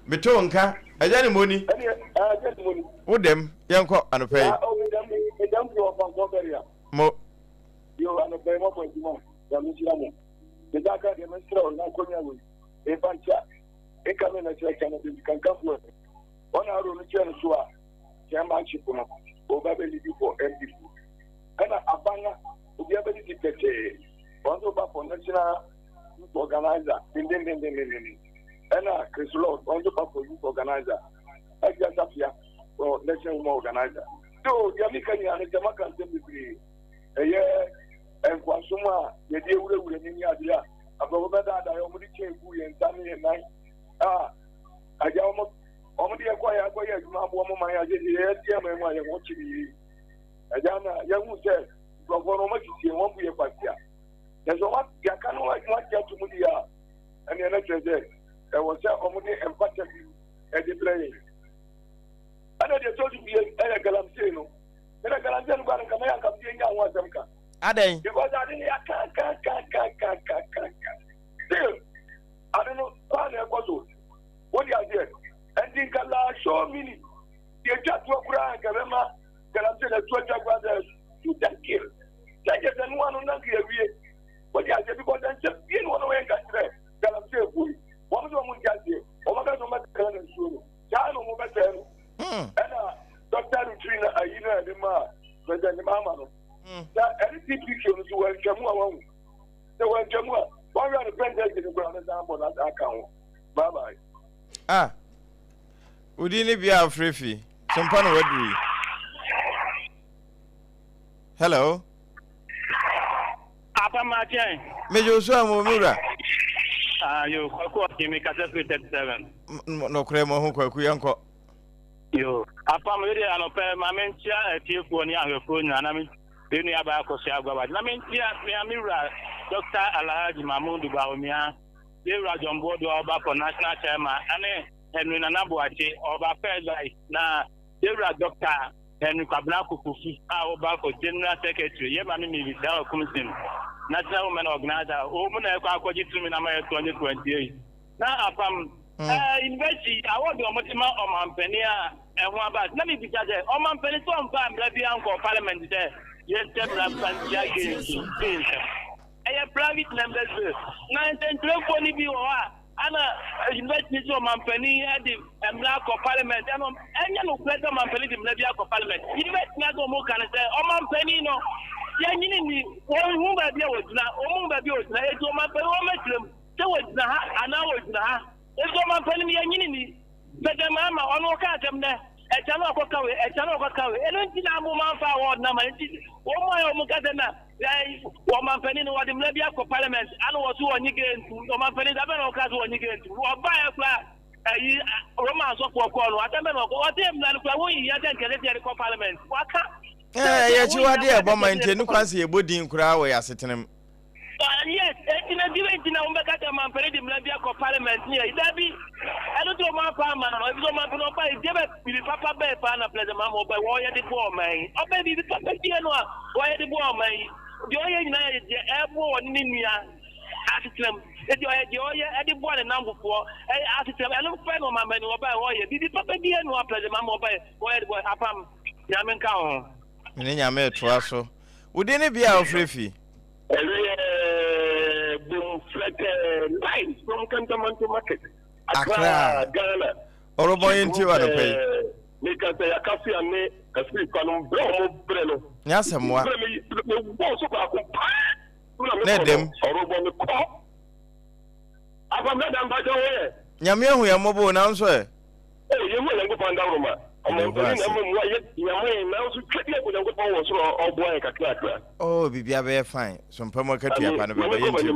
beto nka ajani moni udem yanko anopai mo yo anopai mo point ya misiamo de daga de mestra na konya we e bancha e kamena cha kana de kankafu ona aro no chen so a chairmanship no o ba be libi for MD kana abanga obi abedi dipete onzo ba for national organizer den ana Chris Lord onzo ba for youth organizer aja safia for national organizer so yamika ni ane jama kan tembi eye enkwasuma ye de wure ni adia abawo beda da yo mudi chegu ye ntani ye nai aja omo de kwa ya adwuma abo mo man ya je ye tie ma ma ye wo chiri aja na ye hu se gbogboro mo ti won bu ye patia yeso wa ya kanu wa ja tu mudi ya ani na treze e wo se omo de empathy e de play ana de to bi e galamse no ena galamse no ba nka ma ya nka bi nya wa zamka aden because I didn't still I don't know what you are there and think Allah show me you just walk around Garama Galamse the 12 brothers to that kill like the one on the what you are there because then just in one way Galamse what was one just here oh my God so much and so Jano Mobile and Dr. Trina Ayina and Ma President Mama that anything picture to where Jamua the one Jamua why are the president in the ground example that account bye bye udini bia afrefi Sompa no wadri hello Apam Dadaa mejo so amomura yo kwaku kimi kase 37 no kure mo hu kwaku yanko yo Apam yede anope mamentia atiefo ni ahwefo nyana mi benu ya ba akosi agwa na mentia amira Dr. Alhaji Mahmoud Baumia Dewra Jombo do oba for national chairman ane Henry Nanabuache oba Fedai na Dewra Dr. Henry Kwabena Kukufi oba for general secretary ye mami mi da commission national women organizer o mu na kwa akwaji tumi na my 2028 na Apam university award omotima omampenia ehun aba na mi bi jaje omampeni so mpa mbra bi anko parliament there yes them rapantia again private members na intentrefo ni bi wa ana university so mampeni e di mbra ko parliament enya no kweta mampeni di mbra bi ko parliament university na go mo kan say o mampeni no ya nyini ni won hu ba bi o dina o mu ba bi o dina e to mampeni o metrem se o dina ha ana o dina ha e to mampeni ya nyini ni bede mama ono ka atem ne e chano akokawe eno ntina mo manfa award na ma nti o mo ayo mo ka na o mampeni no wadi mlabi akọ parliament anu wo so onyi gentu o mampeni da be no ka so onyi gentu o ba ya kla ayi Roma so ko no atambe no ko o tem na kwa wo yi ya den kele ti ko parliament waka ya chi wade e bo mantenu kwanse e bodin kura wo ya setenem yes ina diwe ina umbeka ta mampeni di mlabi akọ parliament ni idabi eno to ma pa ma no bi so ma no pa jebe bi papa be pa na president ma mo be wo ye di bo man obe bi papa di eno a wo ye di bo man di o ye nyina ye di e bo woni ni nua asitrem e di o ye e di bo ne nambufo asitrem eno fa no ma mani wo ba wo ye bi papa di eno a president ma mo be wo ye di bo Apam nyame nka ho mene nyame toa so udini bia ofrefi boom flat line no from Cantamanto Market. Accra, Ghana. Orobo yenti wa no pay. Make us a coffee and me a speak on Breno. Nyasemwa. Ne dem. Orobo me ko. Apam Dadaa mbajo we. Nyame hu ya mobo na nso e. You will go find out. Oh, Bibia be fine. Some permanent Japan be yenti.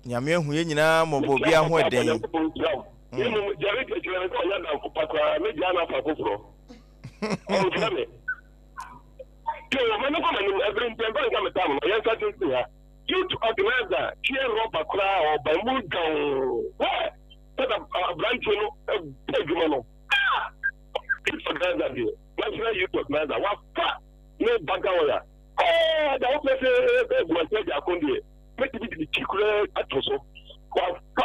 Nyame hu ye nyina mobo bia ho den. Youth organizer, Kier Robert Kra or by Moodgown. Set up a branch, Pegumano. Youth organizer, National Youth Organizer. What fat? No Bagawaya. Oh, the office was said, I couldn't do it. Make it the Chikura Atoso.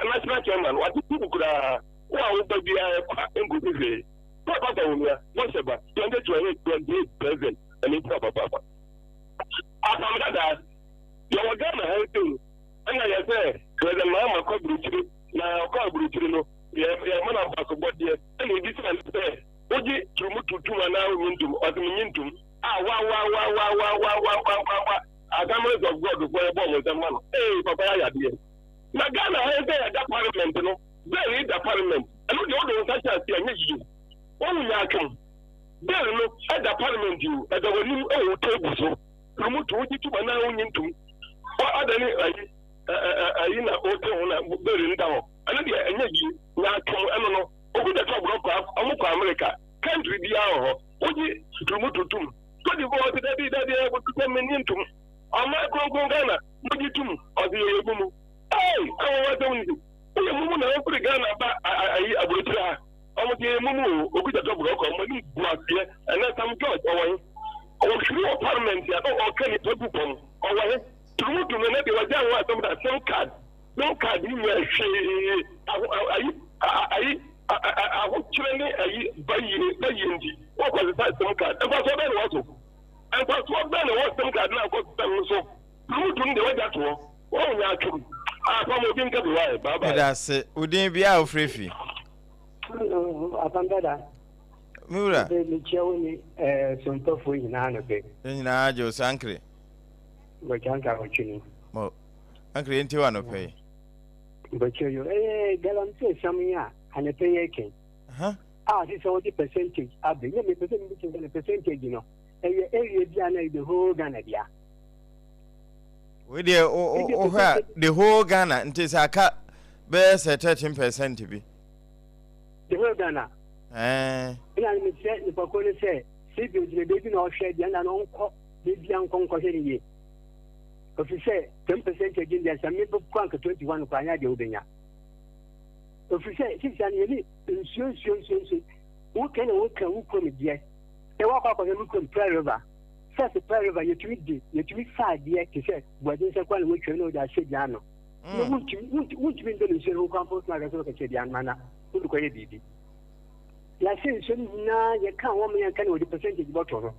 National Chairman, what people could have. Well, baby, I'm good to say. Papa, what's about 2028 president, and it's Papa. Apam Dadaa. You were going to help you. And I say, there's a man called Bruce. Now, call Bruce. You have a man of basketball there. And you different say, would you to an hour into or to Mintum? Ah, wow. I don't know of God before a bomb with a man. Hey, Papa, dear. Now, Ghana has that parliament, you know. They need the parliament. And look, the other such as you. One Yakum. There, look at the parliament, you, at the new table. So, promote to an hour into. What other in a hotel building down? And the energy now come, I don't know, over the top of America, country the hour, would you promote to two? What you go to that able to come into? On my Ghana, would you two or the Mumu? Hey, I don't know. You Mumu, I put Ghana back. I would try. I would say Mumu, over the top of and then some judge or through parliament, or can it put on or true to me, they were down with some that some card. No card, you were I hope training by what was that some card? And what's what I was. And what's what then was some card now got them so. True to the way that was. Oh, yeah, true. I'm moving to the right. Baba. That's it. Would they be out free? Apam Dadaa. Mura. The Chowni, Sompa for in Anope. In Ajo Sankre. But you can't watch Mo, Uncle into one of pay. But you, Galam says some year and a pay king. Huh? Ah, this is all the percentage. I've been the percentage, you know. And your area the whole Ghana. We dear, the whole Ghana until I cut bears a 13% to be. The whole Ghana. Eh, I said, the Pocone say, see, the baby no shed and an uncle, the young conquer here. If you say 10% again, there's a middle crank 21 of Panya Jodina. If you say 6 annually, who can come yet? They walk up on the look on Prayer River. First, the Prayer River, you tweet 5 years to say, but there's a one which you know that said Yano. Which means the who come post my result at Yan Mana, who look at it. La saying, now you can't want me and can with the percentage bottle.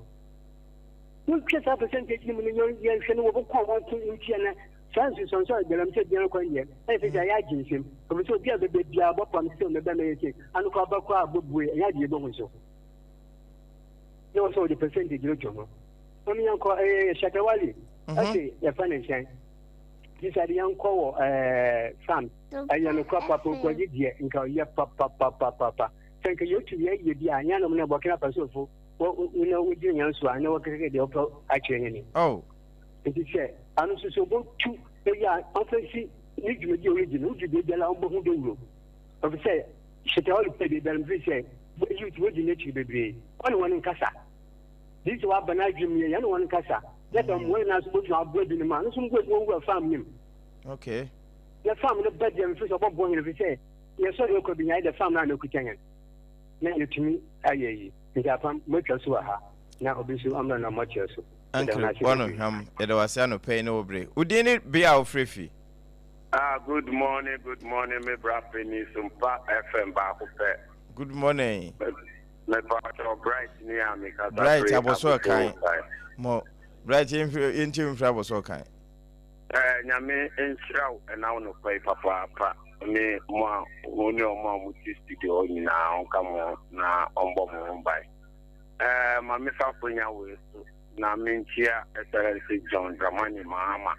You just have percentage in your young over Congo to Indiana. Francis on sorry, I'm saying, you're quite yet. I think I agency him. But so the other bit, the bottom still the benefit, and call back our book way, and I don't so. You also the percentage, you know. Only uncle Shatawali, I say, the financial. These are the young call farm. I am a crop up over the year and call you papa. Thank you to you, dear. I am not working up as so. Well, we know we do, so I know what can get the upper actually. Oh, it is said, I'm so about 2 years. Obviously, need to be original to be the Lambo who do. Of say, Shatawali pay the say, but you would need to be one in Casa. This is what Banajim, and one Casa. Let them when I supposed to have bread in the man, some good one farm him. okay. The farm the bed and fish about going to say, yes, so you could be the farm and no kitchen. Now you to me, I Apam, much as well. Now, obviously, I'm not much as Uncle, one of him, it was no pay no break. Would you be our free fee? Good morning, my brother. Sompa FM Bakupe. Good morning. My brother, bright near me. Bright, I was so kind. More Right into him travel so kind. Nyame enhyiraw na wono kwai papa ne mo woni o mo muti studio nyina onka mo na ombo mo mbai ma me fa ponya we na menchia SRC John Dramani Mahama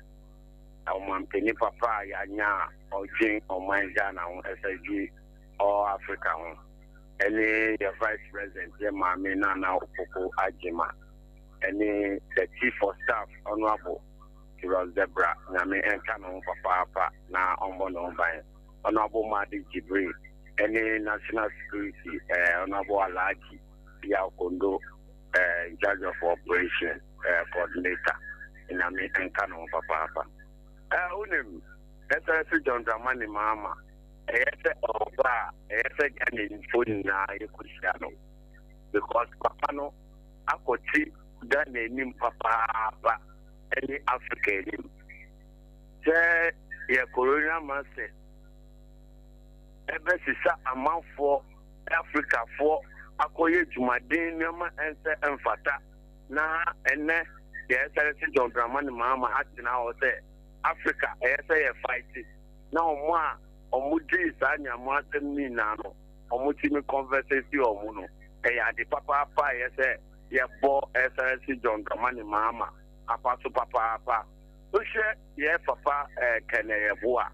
o mampeni papa ya nya ojin o manja na SRG all Africa ho any the vice president ye ma me na opoko ajima any the chief of staff honorable Zebra, Nami and Canon Papa, now on Bonombai, Honorable Madi Jibril, any national security, Honorable Alagi, Yao Kondo, in charge of operation, coordinator, in Nami and Canon Papa. Unim, that's a John Dramani Mama, Oba, in phone now, because Papano, I could see that name Papa. Any African say your colonial master ever sisa amount for Africa for akoye jumadin nyama ense emfata na ene the SRC John Dramani Mahama atina o say Africa say a fight na omo a omudi sa nyama atemni na no omuti me conversation omo no e ya de papa say ye bo SRC John Dramani Mahama Apasu papa Ushe ye papa Keneyabua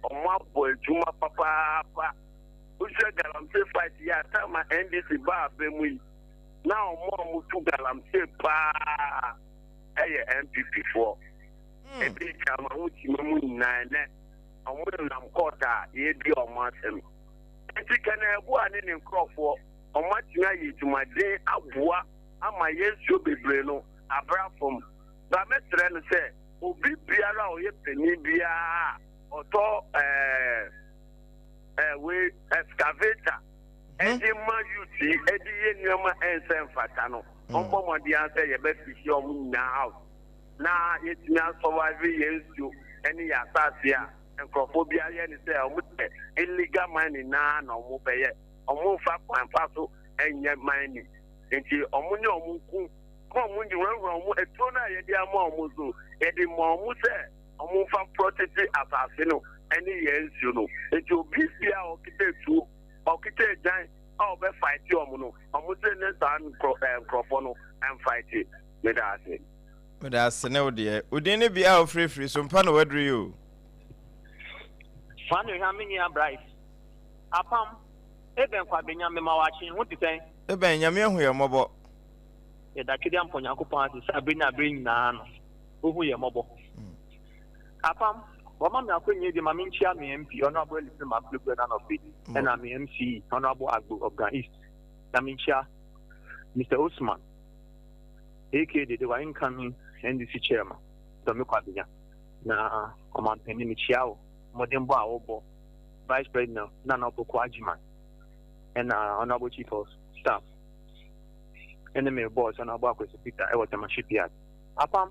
Omwa boy Juma papa Ushe galamse fight ya tama NDC ba bemui now more mutu galamse pa eye MPP4 ebi kama uti memu nane omwe namkota ye bi omatem enti Keneyabua ne nkrofo omatina yi jumade abua ama yesu bebre no abra from ba metre no say obi biara o ye peni bia oto we excavator edi ma yuti edi ye nyama ensen fata no ombo modi an say ye be fishi om na house na yetina survive yesu eni ya sasia enkrofobia ye ni say omo illegal mining na omo beye omo fa kwanfa so enye mining enti omunye omunku ko omunye wenwa omu etona yedi ama omuzo edi mo omu se omu fa protect asase no eni yensu no enti obi bia okitetu okite jan o be fight omu no omu se ne san crofo no and fight me da se ne ode udin bia o free so mpa no wadru you fanu ha me nya bright apam eben kwa benya me mawachi hu ti sen ebe nyame hu ye mobo ye da kidi ampo nyakopon ati sabina bring na no ohu ye mobo apam wama me akwenye di mami nchia me MP honorable Elifin Maplebu na no fit na me MC honorable Agbo of Grand East na me nchia Mr. Osman aka the one incoming NDC chairman Domi Kwabenya na omampeni me chiao modembo a obo vice president na no boko ajiman and honorable chief of staff and the boss and about Peter I was a shipyard apam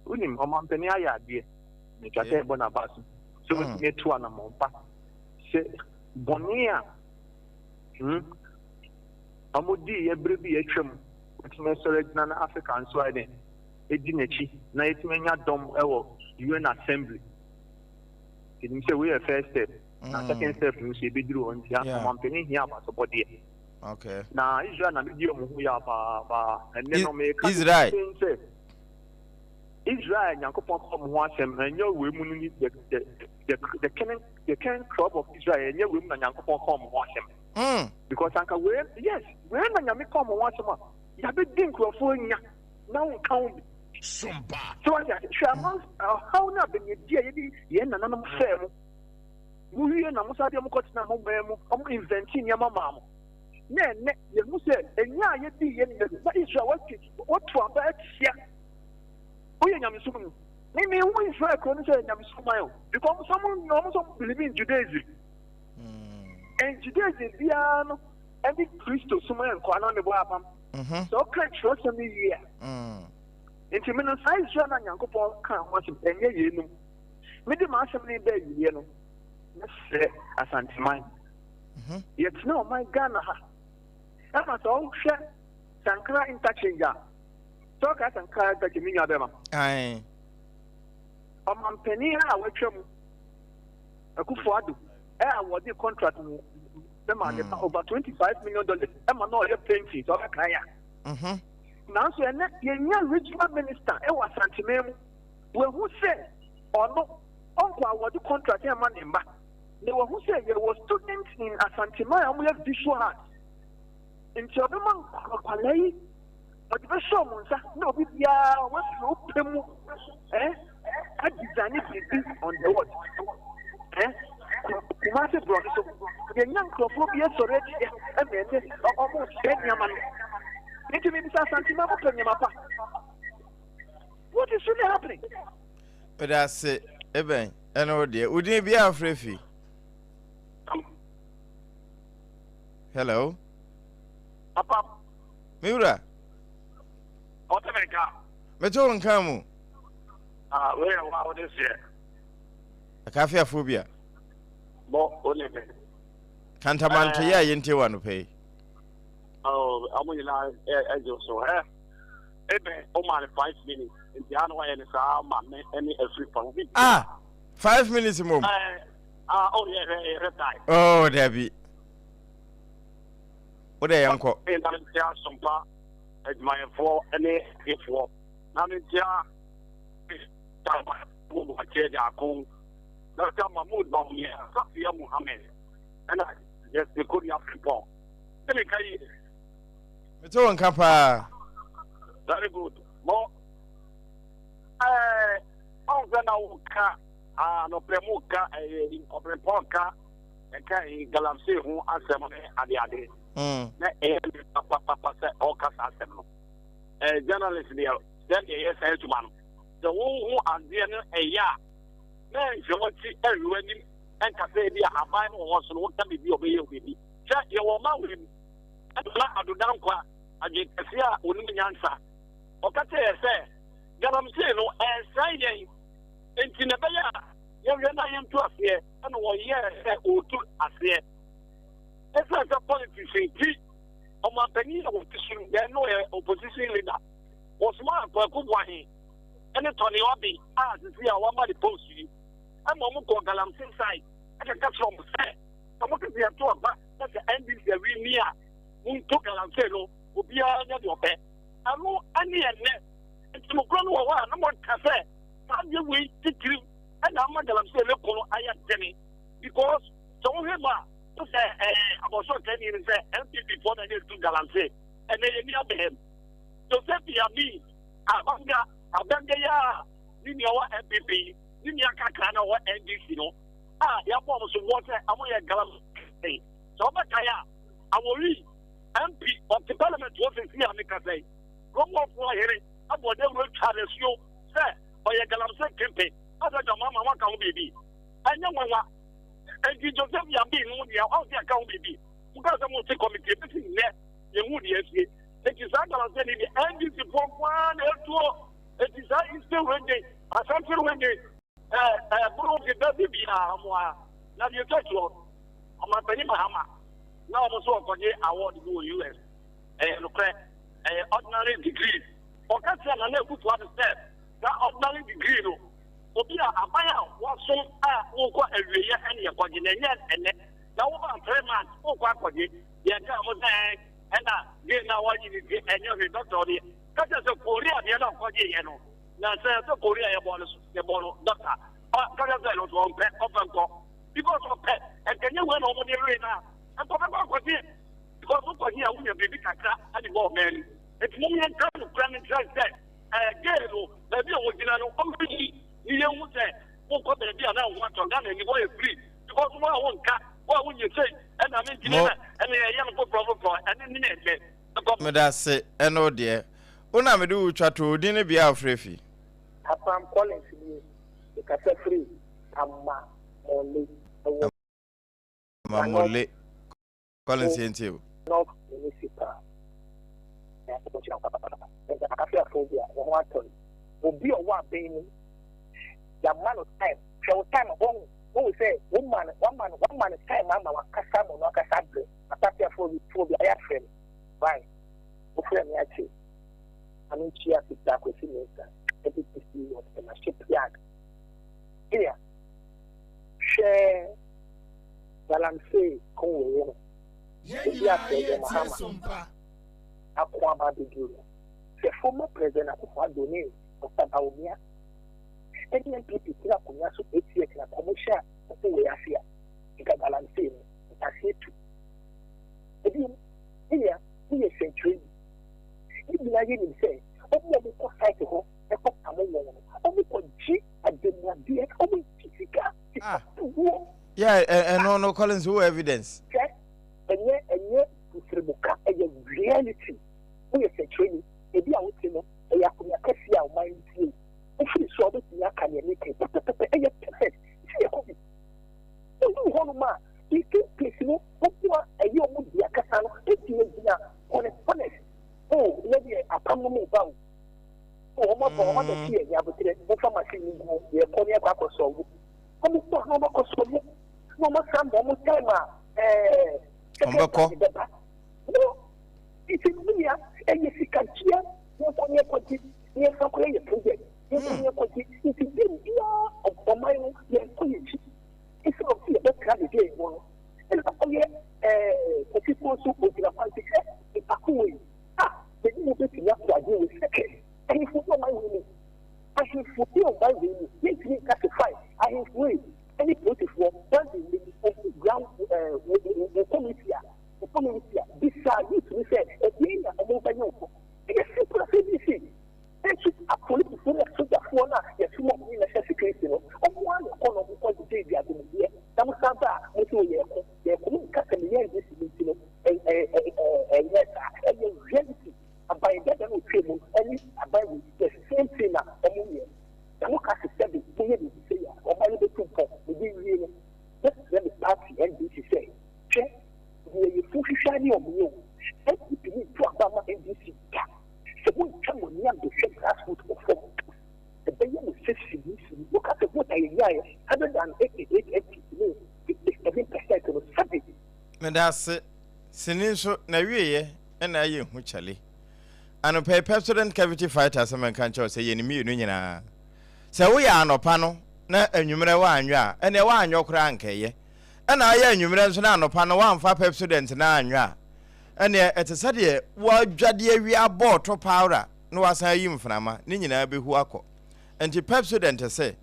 unim omampeni aya die me kate bona basu so me to na mompa se bonia amudi ebrebi etwem utime storage na African so iden edinachi na etimenya dom ewo UN assembly it say we are first step na second step we say be duru on ya omampeni here about body. Okay. Now Israel na video mu ya ba and then no make Israel Yankopon come ho asem enyo we mu ni the can crop of Israel enyo we mu na Yankopon come ho asem because anka we yes we na nyame come ho asem ya be din crofo nya na won count Sompa so ya shaman how na be ye ye na nanam fam mu wie na musa de mu kotina mo ba mu om inventing ya mama mo ne ye mu se enya ye di ye na Israel what to about here oye nyame sumu me who Israel ko no say nyame sumu ayo because some believe in Judaism and Judaism bia no every Christo sumu en ko na ne bo apam so can trust me here enti me no sai Israel na Yankopon kan ho asem enye ye num me de ma asem ne ba ye no na se asanteman yet no my Ghana ha ama so hwe sankra interchange talk as and car that you mean Abema. Aye. Penny, I will show a good for do. What the contract over $25 million. I'm not your plenty, so I can't. Now, so you're regional minister, it was Santimem. Well, who said, or no, uncle, what the contract here, money back. They were who said there were students in Asantima and we have visual arts. In Chobama, Palay, but the show, no, we are what's open, I designed it on the word. Kumasi brought so the young Clophobia already and almost 10 Yaman. It means Asantima open Yamapa. What is really happening? But that's it, Eben, and oh dear, would you be afraid? Hello? Apam. Miura? What am I got? Meto nkamu. Where are this year? A cafe phobia. Bo, only me. Cantaman to ya yente one pay. Oh, I'm going to as you so, Eben, oh, my 5 minutes. In the other way, and it's any every from 5 minutes more. Oh, yeah, oh, Debbie. What are you, uncle? And I'm Sompa at my 4 and 8 4. Now, in Tia, Dr. Mahmoud Bamia, Safia Muhammad, and I just the Korea report. Meto and Kappa. Very good. More. Oh, then I will car. No Premuka, Obrempong Adwoa Galamsey, who answer money at the other. Papa said, all cast answer. Journalist there, then yes, to man. The who are there a year. Man, you want to see everyone and Cafe, I buy no one, what can be obeying baby. Check your mouth with him. I do down qua. I get a fear, wouldn't answer. Okay, say, Galamsey, no, and saying. In the Baya, you're not to us here, and 1 year or 2 as here. It's like a politics in T. On my penny of opposition, there no opposition leader. Was my Pakuwahi, and a Tony Obi, as if we are one body post you. I'm a Moko Galamsey side. I can catch from the set. I'm going to be a tour, but that's the end is the real near. Who took Galamsey, will be your pet. I know any and net. It's no ground or one, no more cafe. You wait to do, and I'm not going to say, look, I am Jenny, because some of them are to say, about so 10 years, MPP before they get to Galamsey, and they near them. So, Sepia me, Abanga, Nino MPP, Nina Kakana or NDC, no. Your bomb was water, I'm going to Galamsey. So, Bakaya, I will read MP of the Parliament was in here, make a say. Go more for hearing about them will challenge you, sir. Or your Galamsey campaign, other than Mamma Waka baby. I know one, and you just have your being on your account baby. Because I'm going to committee, this is net, you would yes, it is not saying the end is the from 1 or 2, it is still when they are something when they broke the baby. Now you touch on my penny Mahama. Now I'm also for the award to US and ordinary degree. Or can't say another good one step. That ordinary degree, no. Obia, a buyer was so every year and you're going and now over 3 months, quite yeah, and now what you get and you're a doctor. That is a Korea, you're not for you know. Now, say, Korea, the doctor. Because of pet, and can you win over the arena? And talk about what it because of what here, we have baby cacra and the ball man. It's more than kind of grand and that. Gero, the deal was in an company, you would say, won't put the deal now, what on done, and you will agree. Because one won't cut, what would you say? And I mean, and a young problem for and then the that's it, and oh dear. When I do try to dinner be our free. Apam calling to me, the cassette free, Mamole, calling Saint-Hill. Not municipal. Phobia, will be a one being the man of time. Show time who will say, one man is time, Mamma, Cassamo, no Cassabre, a phobia, I friend. Right, friend, actually. I mean, she has to start with Minister. Everything was in a shipyard. Here, share balance, cool. Sompa. Aquaba Bidu. The former president of Adoni of Tabaumia. Any MPP here could also 8 years in a commercial of the way I fear. It can balance it. I say to. Here, he is century. If you are going to say, oh, we will fight to her, a pop among them. Oh, we could cheat at the idea. Oh, we yeah, and no Collins, who evidence? And yet, a reality. We are century. If you are with him, a Yakuya mind you. If you saw it, you can make it. You can place no what a young would be a casano, 18 years on a honest. Oh, maybe a permanent bound. Oh, my God, the fear, you have a machine, you're calling a back or so. I'm not no more so. No more time, almost time. No, it's in me, and if you can cheer, you're on your quantity, you're so clear project. You're on your quantity, it's a big of my own, you're quality. It's not fear that can be game one. And the people who put in a fancy it's a cool. The new bit you have to do with second. And if you don't mind me, I should fulfill my will. Make me classify. I have way. Any motive for one in ground, the community. Besides, we say, a thing a mobile. It's simple as ABC. And she's a police for the phone. Yes, you want me to secret, you know. Of one corner because the day they are doing here. Samsaba, which we are, they're coming to cut the year this, you know, and reality. By that, I will table and by the same thing. And look at the 7 billion, or by the 2 within let the party and this say, check the full shiny of you. And if you need to Obama and this is so we come on the same grassroots of the baby will say, look at the what I hear, other than 88 7% of subject. And that's it. Siniso, Nawie, and I you, which Ali. And a president cavity fighter, some can say, any union. So we are no panel, na enyumere wa anwa, ene wa anyo kra anke ye. Ena aye enyumere nso na no panel wa amfa president na anwa. Ene etese de wa dwade awi abo to power na wasan yi mframa, ni nyina behu akọ. Enti president say,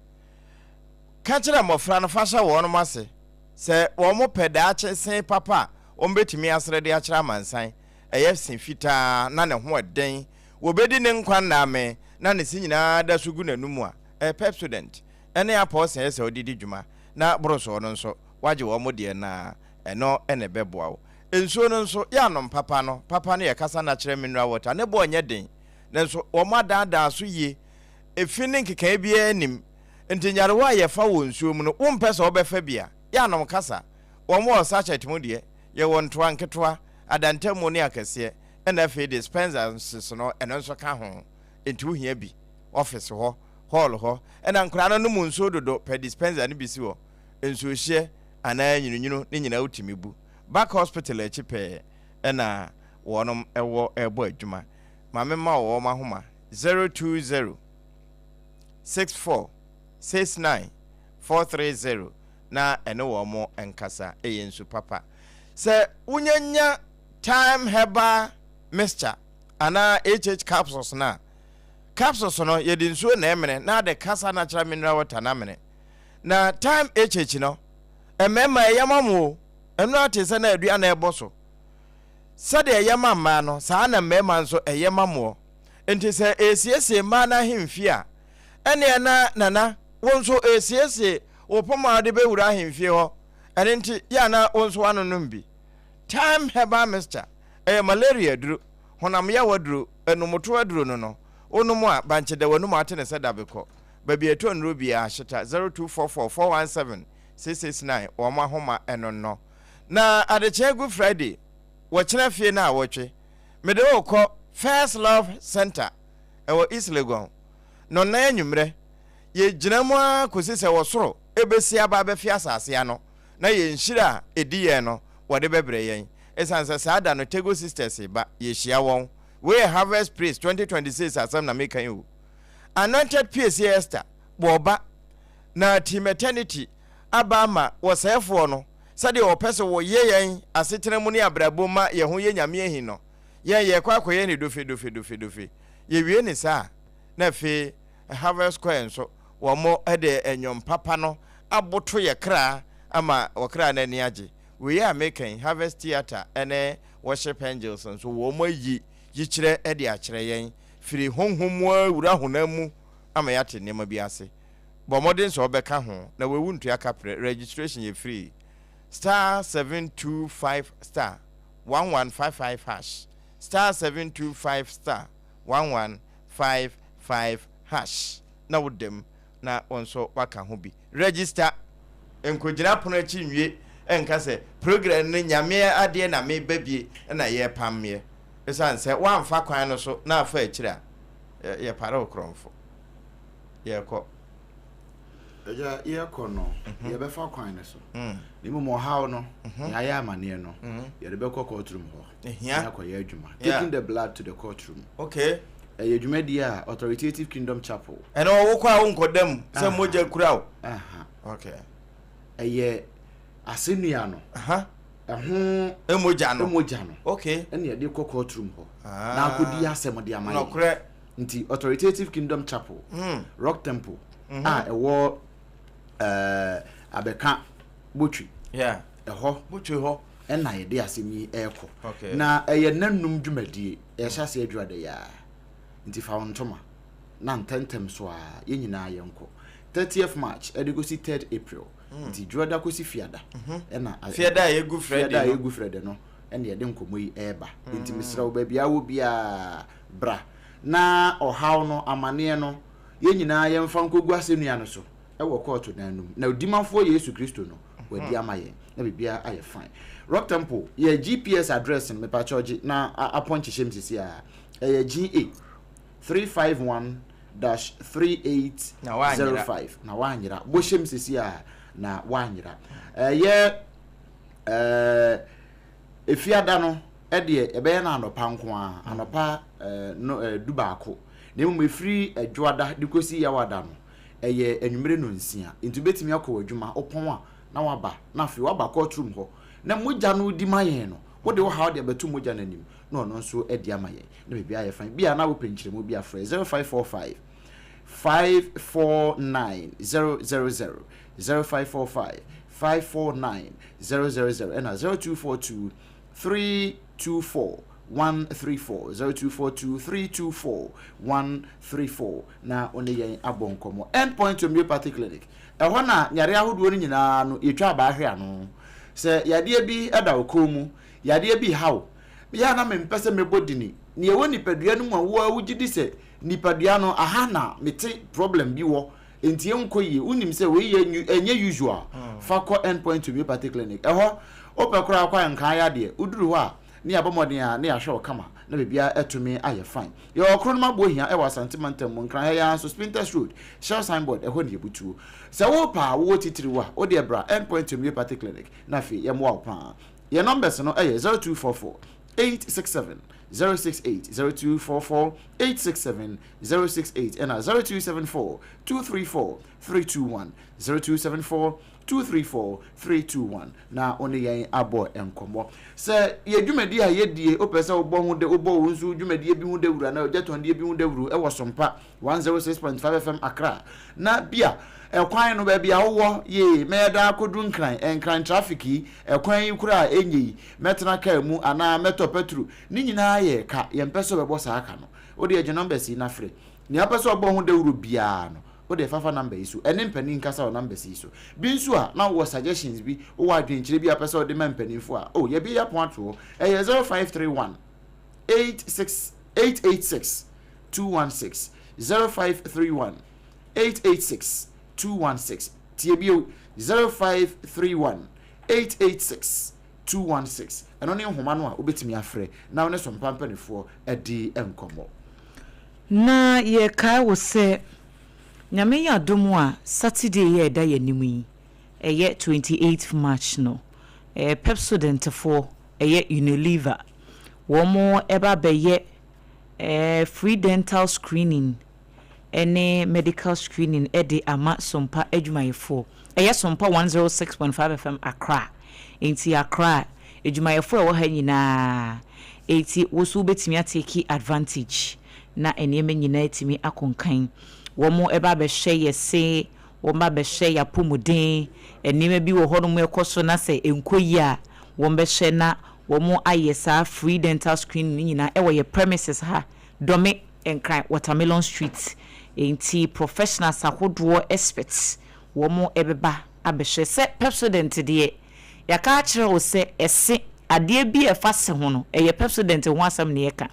ka kire mofra no fa sha wo no mase. Se wo mo peda akyesen papa, wo betimi asre de akira mansan. Eye sin fita na ne ho eden. Wo bedi ne nkwan na me, na ne si nyina da sugu nanumu a. Pep student ene apostle ese odidi dwuma na broso no nso waje wo modie na eno ene beboa wo ensuo no nso ya no papa no ye kasa na kire mineral water ne bo onye den na nso wo madada so ye efini nkeka bia anim ntinyare wa ye fa wo nsuo mu no wo mpesa wo befa bia ya no kasa wo mo sachet mu de ye wo ntoa nketoa adantamu ne akese ene fe dispensers no eno nso ka ho entu hia bi office ho hall ho ena nkra no mu nso dodo per dispenser ne bisi ho enso hye ana nyinunyu ne nyina utimibu back hospital echi pe ena wonom ewo ebo adwuma mame ma wo ma homa 020 64 69 430 na ene wo mo enkasa eyensu papa se unyanya time heba mixture ana HH capsules na capsules no ye di nsuo na emene na de kasa natural mineral water na mene na time HH no emema eyamamu enu atese na adua na eboso sade eyamama no saa na mema nso eyamamu enti se esiesie ma na hemfi a ene na nana wonso esiesie opoma de bewura hemfi ho ene enti ya na wonso anonom bi time heba mixture malaria duru honam ya waduru enumoto aduru no onumu a banche de wanu mate ne seda beko baby eto nro bia hyeta 0244417669 o ma homa enono na adechegu Friday wo kire fie na awotwe mede okọ First Love Center ewo East Legon no na enwumre ye ginamu akosi se wo soro ebesi aba be fie asase ano na ye nhira ediye no wode bebre yen esanse saada no Tego Sisters ba ye hia won we harvest praise 2026 asam na make you anointed PSC Esther boba na team eternity abama wasefo no sade o pese wo ye yen asetena mu ne abrabo ma ye ho ye nyame ehi no ye kwa akoye ne dofe ye wie ne sa na fe harvest square nso wo mo ede enyom papa no aboto ye kra ama wakra na ni age we are making harvest theater ene worship angels nso wo mo yi kire ede a kire yen firi honhom awura honamu ama yate ne ma bi ase bo modern so obeka ho na we wuntu aka registration ye free star 725 star 1155 hash star 725 star 1155 hash na wodem na onso waka ho bi register enkojira pono chi nwie enka se program ne nyame ade na me babie na ye pamme esan se wamfa kwan no so na afa akira ye para okromfo ye ko eja ye ko no ye be fa kwan ne so ni mo how no ya ya amane no ye be ko courtroom ho ya ko ye adwuma taking the blood to the courtroom. Okay. Ye adwuma dia authoritative kingdom chapel and wo kwa wo nkodam se moja kura wo. Okay. Ye asenua no emoja no okay ene ye de ko courtroom ho na akodi asem de amaye no kure nti authoritative kingdom chapel rock temple ewo abeka botwi eho botwi ho ena ye de asemi eko na eye nanum dwumadie ye hyase adwade ya nti fa wontoma na ntentem so a ye nyina ye nko 30th March edigosi 3rd April nti dwoda kosi fiada ena fiada ye gu frede no ene ye de nkomoyi eba nti misra wo ba bia wo bia bra na ohaw no amane no ye nyina ye mfa nkogu asenua no so ewo court nanum na odimafo Yesu Kristo no wadi amaye na bibia aye fine rock temple ye GPS address me pa charge na aponche shemsisi a ye GA 351-3805 na wanyira bo shemsisi a na wanyira ye efiada no ede ebe na anopa nko a anopa no dubaako na mu efiri adwoada dikosi yawada no eye enwumere no nsia nti betimi akọ adwuma opon a na waba na afi waba courtroom ho na moja no di mayen no wo de wo ha de betu moja nanim no no nso edi amayen na bibia ye fan bia na wo penchire mo bia frɛ 0545 549 000 0545 549 000 and 0242 324 134 0242 324 134 na one yen abonkomo endpoint homeopathic clinic ehɔ na nyare ahodo ni nyina no etwa ba ahwe ano se yade bi eda okomu yade bi haw ya na mempese mebodini ne ewo nipadua no mu awo awugidi se nipadua no aha na mete problem bi wo entie nkoyi unim se we enye usual fakọ endpoint homeopathic clinic ehɔ opekora akwa nkan ya de uduru hɔ a ni abomodin a ni ahwe okama na bebia etumi aye fine ye okronoma bohia e wasantimantem nkran ya so Spinters Road share signboard ehɔ ne yebutuo se wo pa wo titiri wa wo de bra endpoint homeopathic clinic na fi ye mo pa ye numbers no 0244 867 068 0244 867 068 and 0274 234 321 0274 234 321 na oni yen abo enkomo se ye dwumadi a ye die opese obo hu de obo wunzu dwumadi bi hu de wura na ojeton de bi hu de wuru e wo Sompa 106.5 FM Accra na bia ekwan no ba bia wo ye meda akodu nkran traffic yi ekwan yi kura enyi metena ka mu ana meto petru ni nyina ye ka ye mpeso bebo sa aka no odi eje number si na frɛ ni apeso obo hu de wuru bia no o de fafa number isu ene mpani nkasa o number isu bi nsu a na wo suggestions bi o wa adwenkyire bi apesa o de mampanifo a o ye bi ya ponto 0531 886 216 0531 886 216 tie bio 0531 886 216 eno ne nhoma no a obetimi afrɛ na wo ne Sompa mpanifo edi enkomo na ye kai wo se nyame ya domu a Saturday ye da ya nimu yi eye 28th March no Pepsodent for eye Unilever wo mo eba be ye free dental screening any medical screening edi ama Sompa adwumayefo Sompa 106.5 FM Accra enti Accra adwumayefo wo ha nyina enti wo so betimi atake advantage na eneme nyina etimi akonkan wo mo eba be hye yese wo ma be hye ya pomuden eneme bi wo hono mo ekoso na se enkoyi a wo be hye na wo mo ayesa free dental screening nyina e wo ye premises ha dome enkran Watermelon Street enti professionals ahodo experts wo mo ebeba abehye se Pepsodent de yaka akire wo se ese ade bi e fa se ho no eye Pepsodent ho asam ne yeka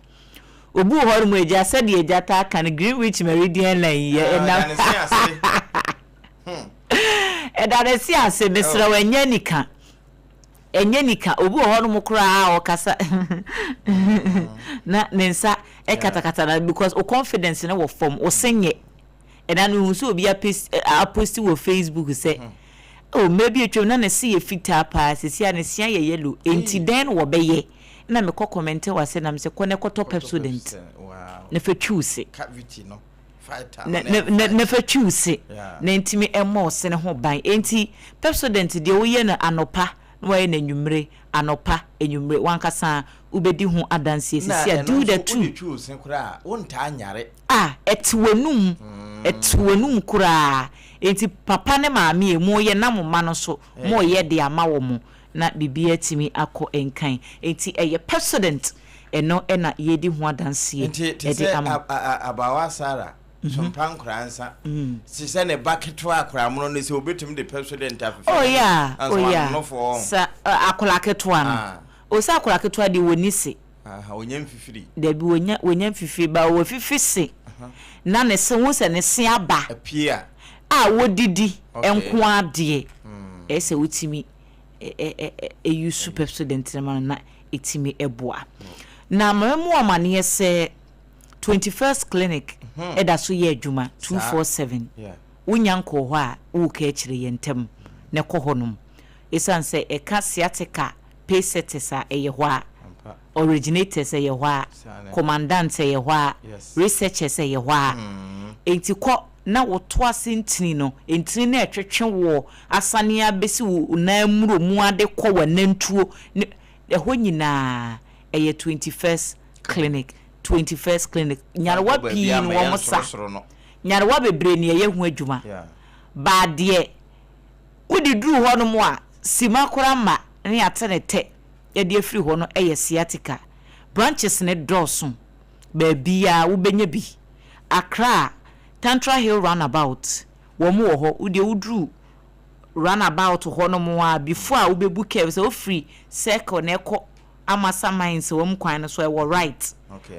obu horo mu eja se de eja ta kan Greenwich Meridian line ye na edare si ase mesra wanya nika obu horo mu kura o kasa na nensa e katakata na because o confidence na wo form o senye edanu so obi a post wo Facebook say oh maybe a na na see fita pa sisi na sia ye yellow enti den wo beye na me ko comment wa say na me say ko ne ko top Pepsodent wow na fe choose cavity no fighter na fe choose na enti me emo se ne ho ban enti Pepsodent de wo ye na anopa na ye na nwumre anopa enwumre wankasa ubedi hu adansie sisi a do the two choose nkura wonta anyare etuwenum kura enti papa ne maami emu ye na moma no so mo ye de ama wo mo na bibia timi akọ enkan enti eye Pepsodent eno na ye di hu adansie e de ama abawa Sara Sompa nkransa si se ne baketo akra mo no se obetum de Pepsodent afefe oh yeah sa akola keto an o sa akola keto de woni se onyam fifiri de bi wonyam fifiri ba wo fifisi na ne se wo se ne se aba apia wodidi enko ade ese wotimi use Pepsodent na etimi eboa na mamu amane se 21st clinic eda so ye adwuma 247 wonyanko ho a wo ka akire yentem ne kohonum esanse eka sciatica pacesetesa eye ho a originators eye ho a commandants eye ho a researchers eye ho a enti ko na woto asentini no entini na etwetwe wo asane abesi wo na muro mu ade ko wa nantuo ho nyina eye 21st clinic nyarwa pin wo mosa nyarwa bebre ne ye hu adwuma ba de udi duru ho no mo a sima kora ma ne atenete ye de afiri ho no eye sciatica branches ne dosun ba bia wo benya bi Accra Tantra Hill roundabout wo mo ho udi uduru roundabout ho no mo a before a wo bebu care so free circle ne ko amasa mines wo mkwan no so e wo right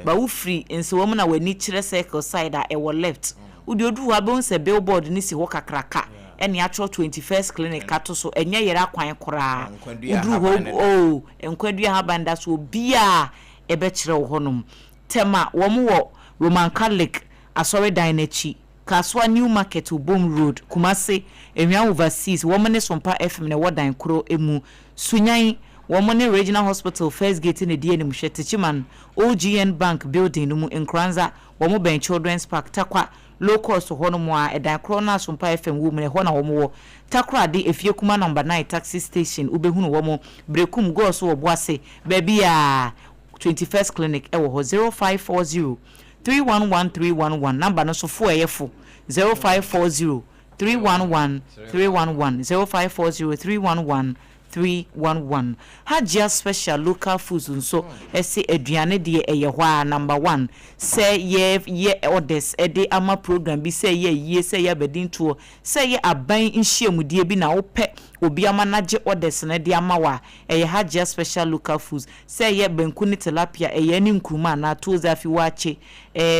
ba wo free enso wo na wani kire circle side a e wo left udi odu wa be se billboard ni si ho kakraka ene atro 21st clinic kato so enye yere akwan kora udu ho enkwadua ha banda so bia e be kire wo honum tema wo mo Roman Catholic Asare Dinachi Kaswa New Market Ubom Road Kumase Enwa overseas wo mo ne Sompa FM ne wodan kro emu sunyan Womone Regional Hospital First Gate in the DNA Mushetichiman OGN Bank Building Numu Nkranza Womo Ben Children's Park Takwa low cost honomwa edan krona Sompa FM women hona womo takra de efiekuma number 9 taxi station ubehunu womo brekum go so oboase baby a 21st clinic ewo 0540 311311 number no so fo eyefo 0540 311 311 0540 311 311 Hajia special local foods nso ese aduane de eye hwa number 1 say ye orders ede ama program bi say ye say ya bedinto say ye aban nhyiamudie bi na wope obi ama nage orders na de ama wa eye Hajia special local foods say ye benku ni tilapia eye ni nkruma na toza fi wache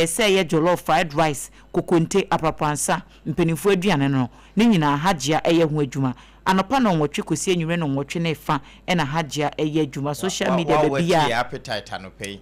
say ye jollof fried rice kokonte apapansa mpenifo aduane no ni nyina Hajia eye ho adwuma anopa no nwotwe kosi enwure no nwotwe na efa na Hajia eye adwuma social media bebia appetite anopei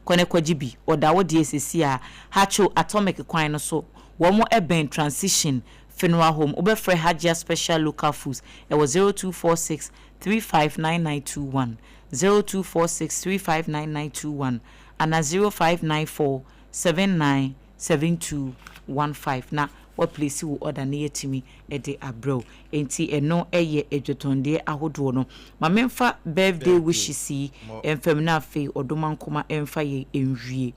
kone kwajibi oda wo de esisi a hacho atomic kwan no so wo mo eben transition funeral home obefre Hajia special local foods it was 0246 359921 0246 359921 ana 0594797215 na what place wo order na yetimi e de abro enti eno eye edwotonde ahodo no ma memfa birthday wishes yi emfam na afei odomankoma emfa ye enwie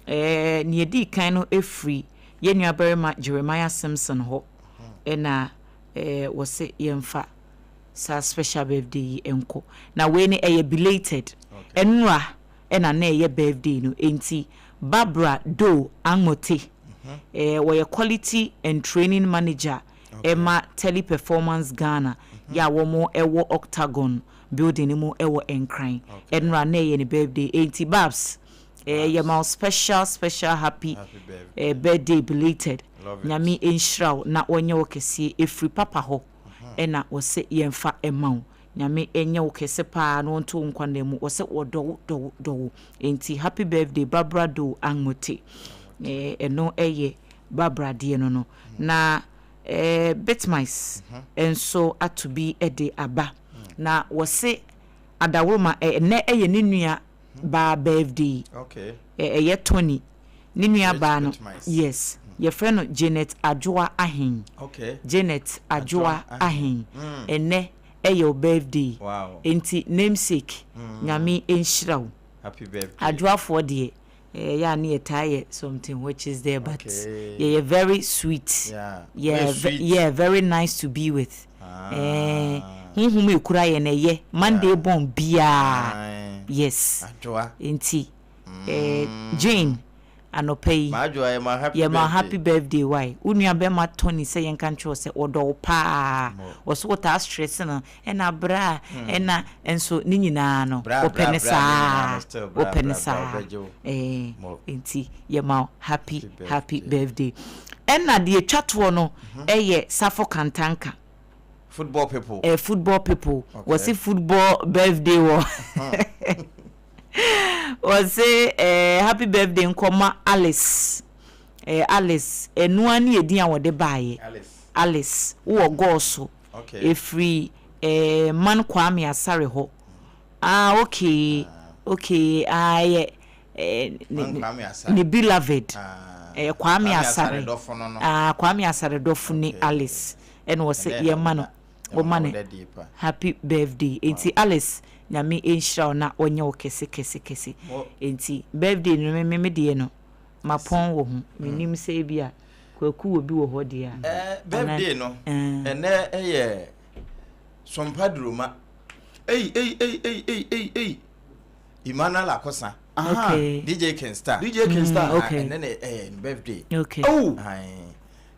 ne edi kan no efri ye nuabarema Jeremiah Simpson ho ena wo se yemfa sa special birthday enko na we ne eye belated enura ena na eye birthday no enti Barbara Do Angote we quality and training manager Emma Teleperformance Ghana ya womo ewo Octagon building mu ewo Enkran enra na ye ne birthday enti Babs ye ma special happy birthday belated nyami enshraw na onye wokese efri papa ho ena wose yemfa emaw nyame enye wokese pa no nto nkwana mu wose wodo enti happy birthday Barbara Do Angote eno eye Barbara die no na Bitmice enso atobi ede aba na wose adawoma ne eye ninua ba birthday eye 20 ninua ba no yes your friend Janet Adwoa Ahen Janet Adwoa Ahen ene eye birthday enti namesake nyame enhyiraw happy birthday Adwoa for die yeah near tire something which is there but yeah very sweet very nice to be with me kura ye na ye Monday born bia yes Adwoa enti Jane anopay ma happy birthday why unua be ma Tony say yen kan cho say odo pa was what a stress na ena bra ena enso ni nyina no openesa enti ye ma happy birthday ena de twatwo no eye Safo Kantanka football people was it football birthday wo was say happy birthday nkoma Alice enuani edin a wode baaye Alice wo goso efri man Kwame Asare ho okay ne beloved Kwame Asare Kwame Asare dofo ni Alice and was say ye man woman happy birthday enti Alice nyame enhyira na onye okese enti birthday no me de no mapon wo hu menim se bia kwaku obi wo ho de a birthday no ene eye Sompa Droma Imana la kosa DJ Kingstar ene birthday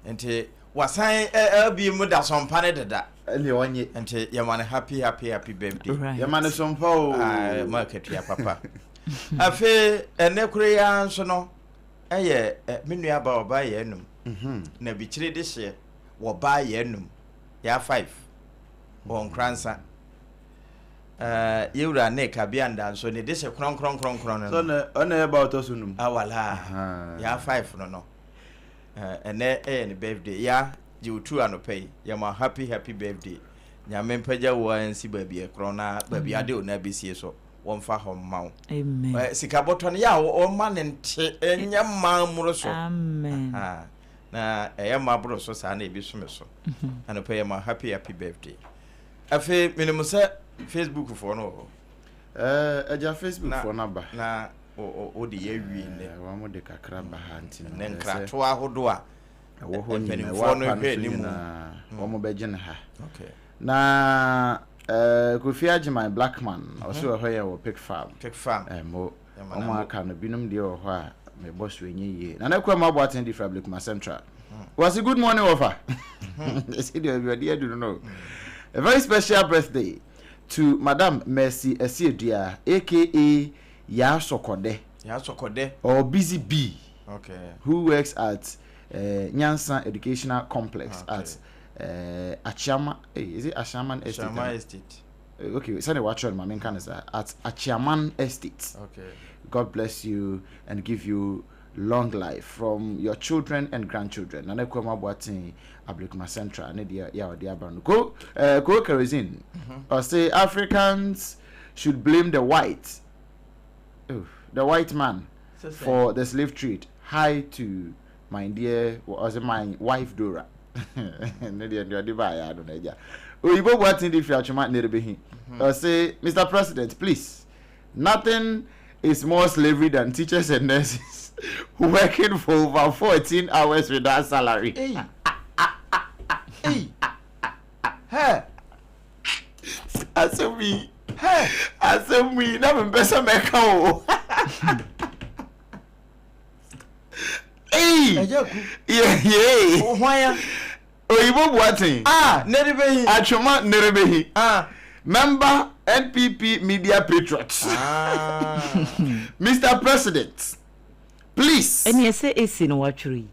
enti wasan bi mu da Sompa ne dada ele wanye enti yamane happy birthday yamane Sompa o market ya papa afi ene kure ya nso no eye menua ba oba ye enum na bichire de hye wo ba ye enum ya 5 won kransa yewura ne ka bia nda nso ne de hye kron no so na ona e ba otosunum awala ya 5 no ene ne birthday ya jiutu anopay ya ma happy birthday nyame mpaja wo ansi baabia krona baabia de ona besie so wonfa hommaw amen sika boton ya o ma ne nte enya mamuro so amen na maburo so sa na ebi some so anopay ma happy birthday afi minimusa Facebook for no eja Facebook for number na o de yewi ne wa mo de kakra ba ha nti ne nkrato ahodo a wo ho ni wa no hwe ni mu wo mo beje ne ha okay na Kofi Agyeman Blackman also ho ye wo pig farm mo o ma aka no binum de ho a me boss we nye na kwa ma boaten di fabric ma central was a good morning offer see the everybody do know a very special birthday to Madam Mercy Esiedia aka Ya Sokode or Busy B, who works at Nyansan Educational Complex at Achiama. Is it Achiaman Estate? Okay, send a watch on my main cancer at Achiaman Estate. Okay, God bless you and give you long life from your children and grandchildren. And I come about Ablikuma Central. And go kerosene. Or say Africans should blame the whites. the white man for the slave trade. Hi to my dear, was my wife Dora. Say, Mr. President, please. Nothing is more slavery than teachers and nurses working for over 14 hours without salary. Hey. Hey. Asemi. Hey. Asemi. Na mbesa meka o. Hey. Yeah. Ohwaya. Oyibo buatin. Nerebehi. Achoma nerebehi. Member NPP Media Patriots. Mr. President, please. And you say it's in watchery.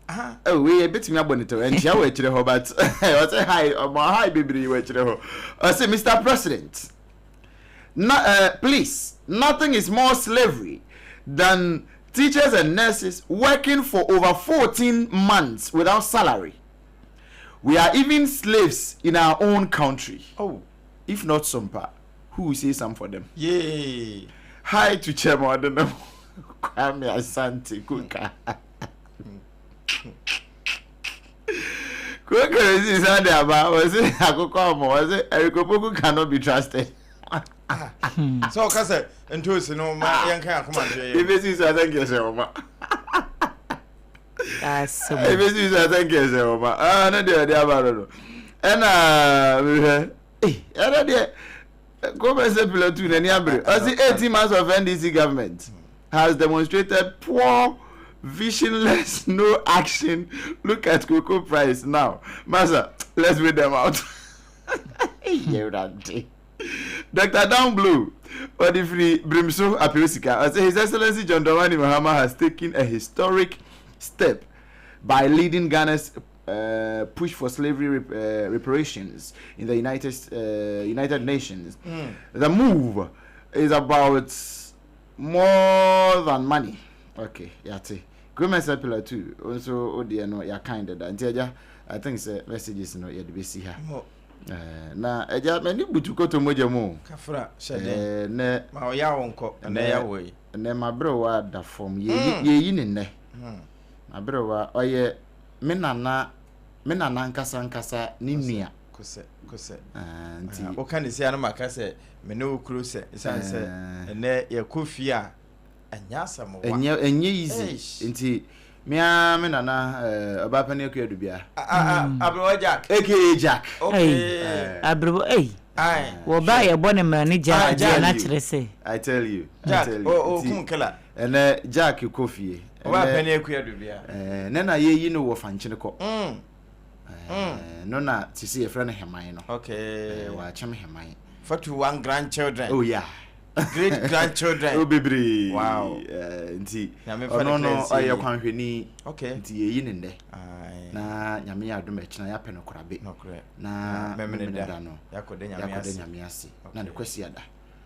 Oh, we a bit me abonito and ya wait ho, but I say hi, my hi baby wait ho. I say, Mr. President, please, nothing is more slavery than teachers and nurses working for over 14 months without salary. We are even slaves in our own country. Oh. If not Sompa, who will say some for them? Yay. Hi to Chairman, I don't know. Kwame Asante Kuka. Kuka is on there, but was it Akokomo? Was it Erikopoku cannot be trusted? So, Kasa, and two, no, my young car, come on. If it is, I think yes, Oma. That's so if it is, I think yes, Oma. Ah, no, dear, and go and say platoon and yabre. As the 18 months of NDC government has demonstrated poor, visionless, no action. Look at cocoa price now. Master, let's read them out. Dr. Down Blue, or the free Brimso Apiosika, as His Excellency John Dramani Mahama has taken a historic step by leading Ghana's push for slavery reparations in the United Nations. The move is about more than money. Okay, yate. Government pillar too. Also, ODN no ya kind of that. I think the messages no ya be see her. Na eja many butuko to moja mo. Kafra shede. Ne ma oya wonko na ya we. Ne ma bro wa da form ye ne ne. Ma bro wa oye me nana nkasa ni nua kose nti o kan isi ana maka se me no kuro se isanse ene ye kofi a anya asam wa enye easy nti me nana obapa ne akua dubia abro Jack aka Jack okay abro wo ba ye bone mani Jack na kire se I tell you o kum kala ene Jack kofi obapa ne akua dubia nena ye yi no wo fanchine ko no na tisi e friend heman no okay wa chem heman 41 grandchildren oh yeah great grandchildren oh baby wow nti no aye kwanhweni okay nti ye yi ne nde na nyame ya adom ekina ya peno korabe na memene da no yakode nyame ase na ne kwasi ada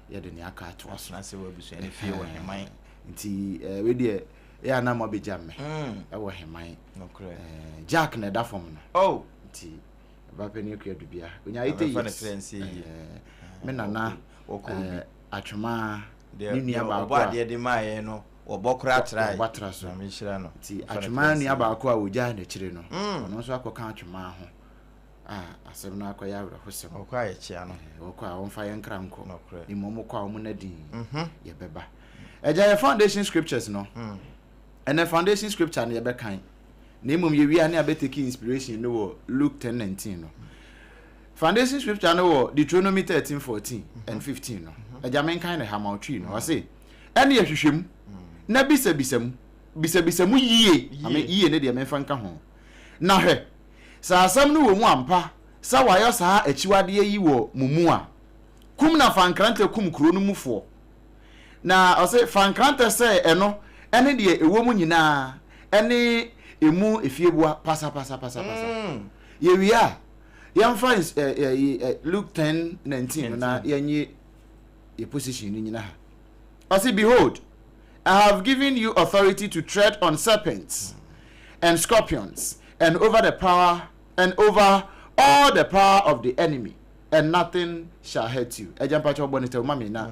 ye de ne aka ato aso na se wa bisu ene fie wo heman nti we de ya na mo bejamme ewo heman Jack na da form no oh nti ba pani akua dubia onya ite yi me nana atwema ni nua ba ko ade de maye no obokra try obatra so na me hira no nti atwema nua ba ko a oja na kire no ono so akoka atwema ho asem na akoya awra hosem okwa ye chia no okwa wonfa ye nkra nko ni momo kwa mo na din ye beba eja foundation scriptures no and the foundation scripture na ye be kan na mum ye wi na abeteki inspiration no Luke 10:19 no foundation scripture no Deuteronomy 13:14 and 15 no eja men kan na hama tree no say ene ye hwehwem na bisabisam yie ame yie ne de men fa nka ho na hwe sa asam no wo mu ampa sa wayo sa achiwade yi wo mumu a kum na fankrante kum kuro no mufo na o say fankrante say eno ene de ewo mu nyina ene emu efiebua pasa ye wi a yamfa Luke 10:19 na yenye ye position ni nyina ha o say behold, I have given you authority to tread on serpents and scorpions and over all the power of the enemy, and nothing shall hurt you. Ejampacho bonita mami na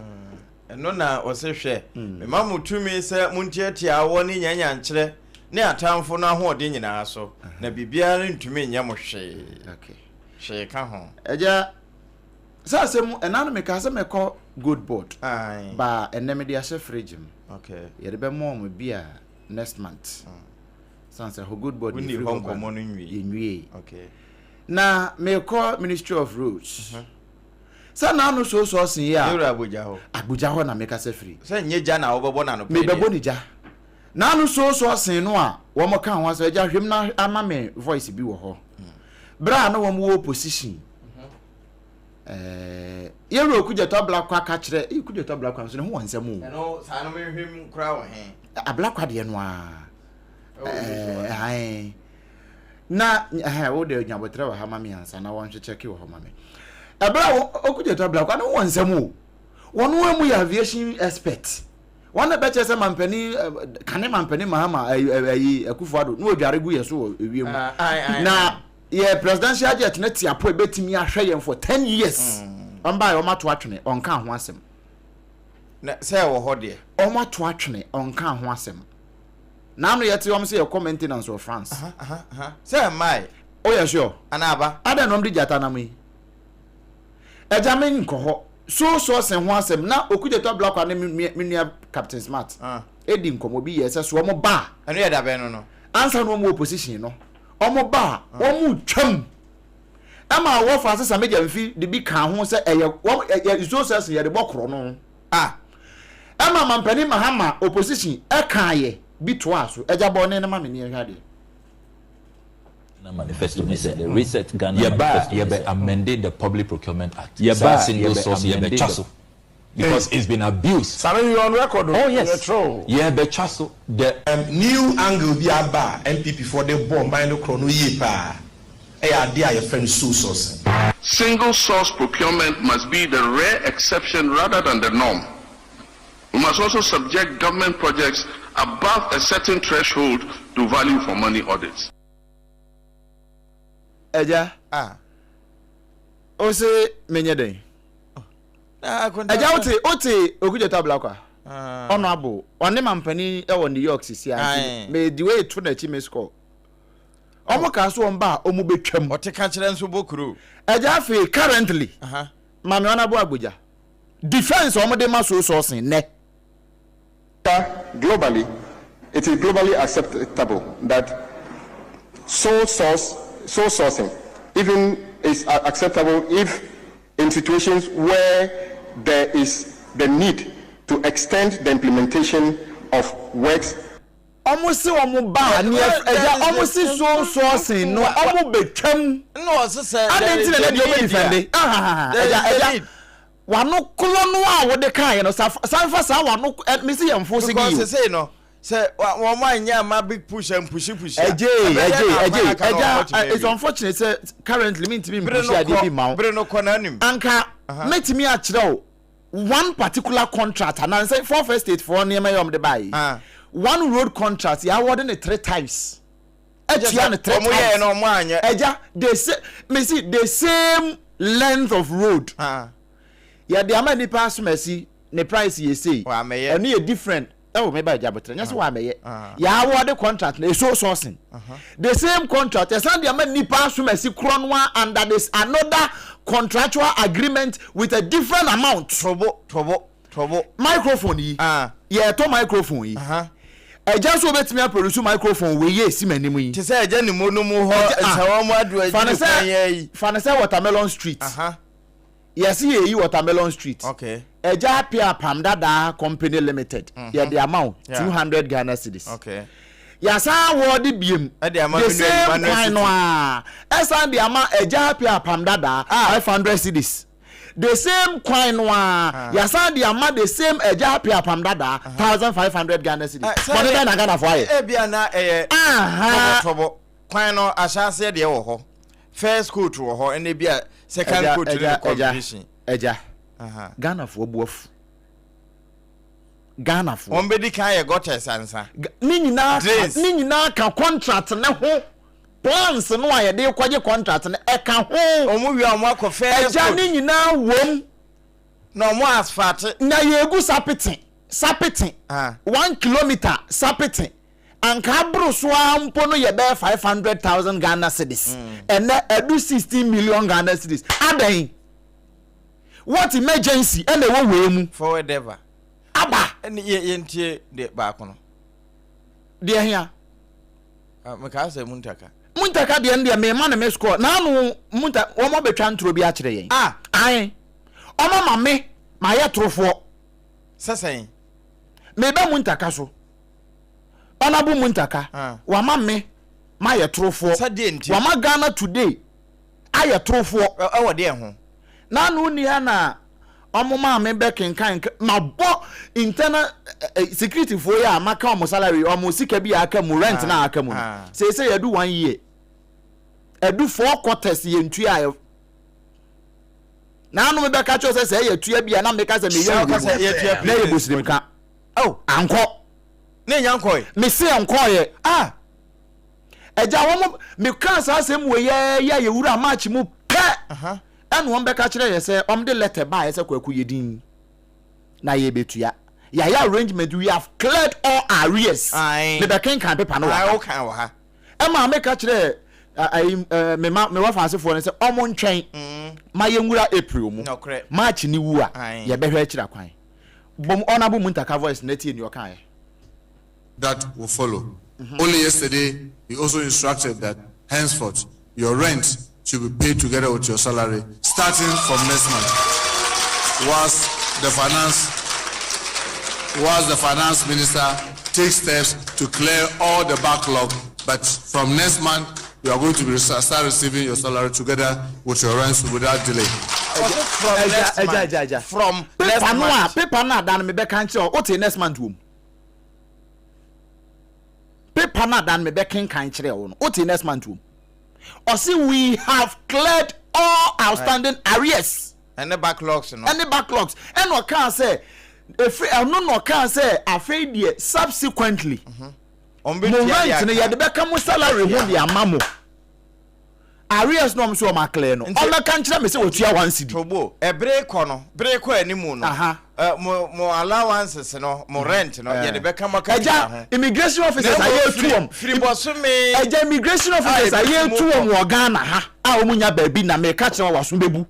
no na osehwe me mamu tumi se muntiatia wo ni nyanya nkyere ne atamfo no ahode nyina so na bibia ntumi nya mo hwe okay hwe ka ho eja sasem enanu me ka se me ko good board ba eneme dia she fridge okay yede be mo bia next month sanse ho good board ni hon komo no nwie okay na me ko Ministry of Roads sana anu so sin ya Euro Abuja ho na me ka se free se nyeja na obebo na no me bebo ni ja na anu so sin no a wo mo kan ho so ja hwem na ama me voice bi wo ho bra na wo mo opposition Euro kujeto black kwa ka kire kujeto black kwa so ne ho wansam o no sa no me hwem kura wo he a black kwa de no a na wo de nyabotre wa ha mame ansa na won hwecheki wo ho mame ebra okujeto black kwa no wansam o wono amu ya aviation expert wona be chese mampani kane mampani mahama ayi akufuado no odware gu yeso ewiem na ye presidential jet na tiapo ebetimi ahwe yen for 10 years omba yo mato atwene onka ho asem na say wo ho de o mato atwene onka ho asem na no yete yom say maintenance of France say mai oh yeah sure anaba ada nom di jata na mai ejamin nko ho so sen ho asem na okujeto black na me Captain Smart edi nkomo bi yese so mo ba anu ya da be no answer no mo opposition no omo ba omo twam ama wo fa sesa meja mfi de bi kan ho se eye so se ye de bokro no ama mampani mahama opposition e kan ye bi to aso eja bo ne ma me ne hwade manifesto said the reset Ghana manifesto amended the Public Procurement Act single source because it's been abused. Sammy, you on record? Oh yes. Chaso the new angle be aba MPP for the bomb by the chrono yepa. Dear your friend source. Single source procurement must be the rare exception rather than the norm. We must also subject government projects above a certain threshold to value for money audits. Eja o se menye den eja ote okujeto blakwa honorable one mampani e wo New York sisi anti me di way to na chi me score omo ka so omba omu betwam ote ka kire nso bokuru eja fe currently mame honorable Abuja defense omo de maso sourcing ne globally it is globally acceptable that sole sourcing even is acceptable if in situations where there is the need to extend the implementation of works. Almost almost bad. Almost so sourcing no. Almost betwam. No, sister. I didn't see that you defend. Wano kolonwa wo de kan no sanfa sa wano me see enforce gi because say no say wo man nya ma big push and push eje it's unfortunate say currently me ntimi push ade bi ma bre no kona anim anka metimi a kire one particular contract and say for first state for near yom de buy one road contract you awarding it 3 times etia no 3 times no mo anya eja they say me see the same length of road ya de ama ni pass mercy ne price ye say and e different oh me ba jabotre nya so wa meye ya award contract na so sourcing the same contract as and the ama ni pass mercy kronwa under this another contractual agreement with a different amount trouble microphone yi yeah to microphone yi eja so betimi produce microphone we ye si manimu yi te say eja ni mo no mu ho esawo mo adu aji fanese Watermelon Street yes ye Watermelon Street okay eja Apam Dadaa Company Limited yeah the amount 200 Ghana cedis okay yasa award biem the same kind one esa the amount eja Apam Dadaa 500 cedis the same coin one yasa the amount the same eja Apam Dadaa 1500 Ghana cedis money na Ghana for e bia na trouble coin no ashase de wo ho first coat wo ho ene bia second coat in competition eja Ghana for buof Ghana for on be di kan ye gotes ansa ni nyina ka contract ne ho plans no aye de kwaje contract ne e ka ho omu wi omu akọ first eja ni nyina wom no more asphalt na yegu sapete 1 kilometer sapete anka bro so ampo no ye be 500,000 Ghana cedis and na edu 16 million Ghana cedis adan what emergency and the wo mu forward ever aba and ye ntie de back no de hia maka say muntaka de ndie me ma na me score na no munta wo mo betwa ntro bi a kire yen ai omo ma me ma ye trofo sesen me be muntaka so ona bu muntaka wa ma me ma ye trofo wa ma Ghana today aye trofo e wo de ho na no ni ha na omo ma me be kenkan ma bo internal security for ya maka omo salary omo sika bi aka mu rent na aka mu say you do 1 year edu 4 quarters ye ntua ayo na no me be ka cho say ye tua bia na me ka say me ye na ye boslim ka oh anko na nyanko me se anko ye eja wo me kan sa asem we ye wura match mu pe and one beka kire ye say the letter by say kwaku yedin na ye betua ya arrangement we have cleared all arrears me be kan paper no wa kan wa ha e ma me ka kire me wa fansefo ne say omo ntwen ma ye nwura April mu March ni wu a ye be hwe kire kwan bom honorable muntaka voice na tie ni o kan that will follow. Only yesterday he also instructed that henceforth your rent should be paid together with your salary starting from next month. Whilst the finance minister takes steps to clear all the backlog, but from next month you are going to start receiving your salary together with your rent without delay. From next month. Paper na dan me be kan kire o te next month wom. Paper na dan me be kan kire o no o te next month wom. Or see, we have cleared all outstanding arrears and the backlogs, and no can say if no can say afraid the subsequently moment you the become salary when the amamo arrears no so ma clear no all can tell me say we tua 1 cedi tobo e break animu no mo allowances no mo rent no ye de become eja immigration officers aye tuom eja immigration officers aye tuom wo Ghana ha a omunya baabi na me ka kire waso bebu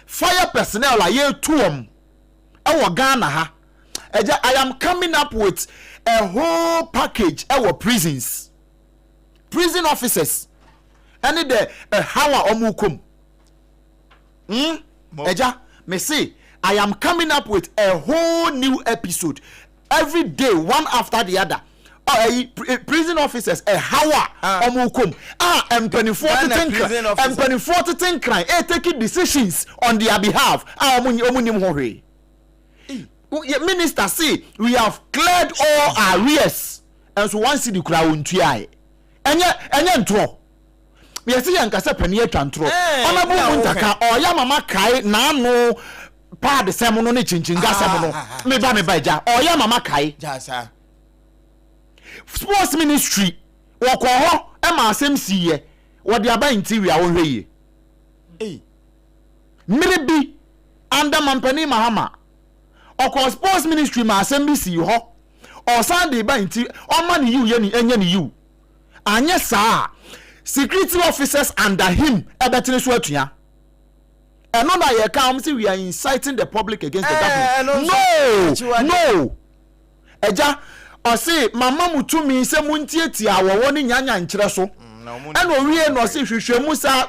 fire personnel aye tuom e wo Ghana ha eja I am coming up with a whole package our prison officers any the how omukom eja me say I am coming up with a whole new episode every day, one after the other. Prison officers, a hour, omukum. And 24 crime, taking decisions on their behalf. Minister say we have cleared all arrears, and so one city crowd try. And yet, we are seeing Kasa Penia Chantro. Honorable Muntaka, or Yamama Kai, Nano. Pa de semono ne chinchinga semono me ba ja oya mama kai jasa sports ministry woko ho e ma asem siye wo de aba interior wo hweye miribi under mampani mahama oko sports ministry ma asem bi si ho o sunday ba interior o ma ni you ye ni enye ni you anye saa security officers under him e betene so atua. And no, na ye come see we are inciting the public against the government. No. Eja, or say mama mutumi se muntie ti awo woni nyanya nkyere so. And we no say hwehwemu sa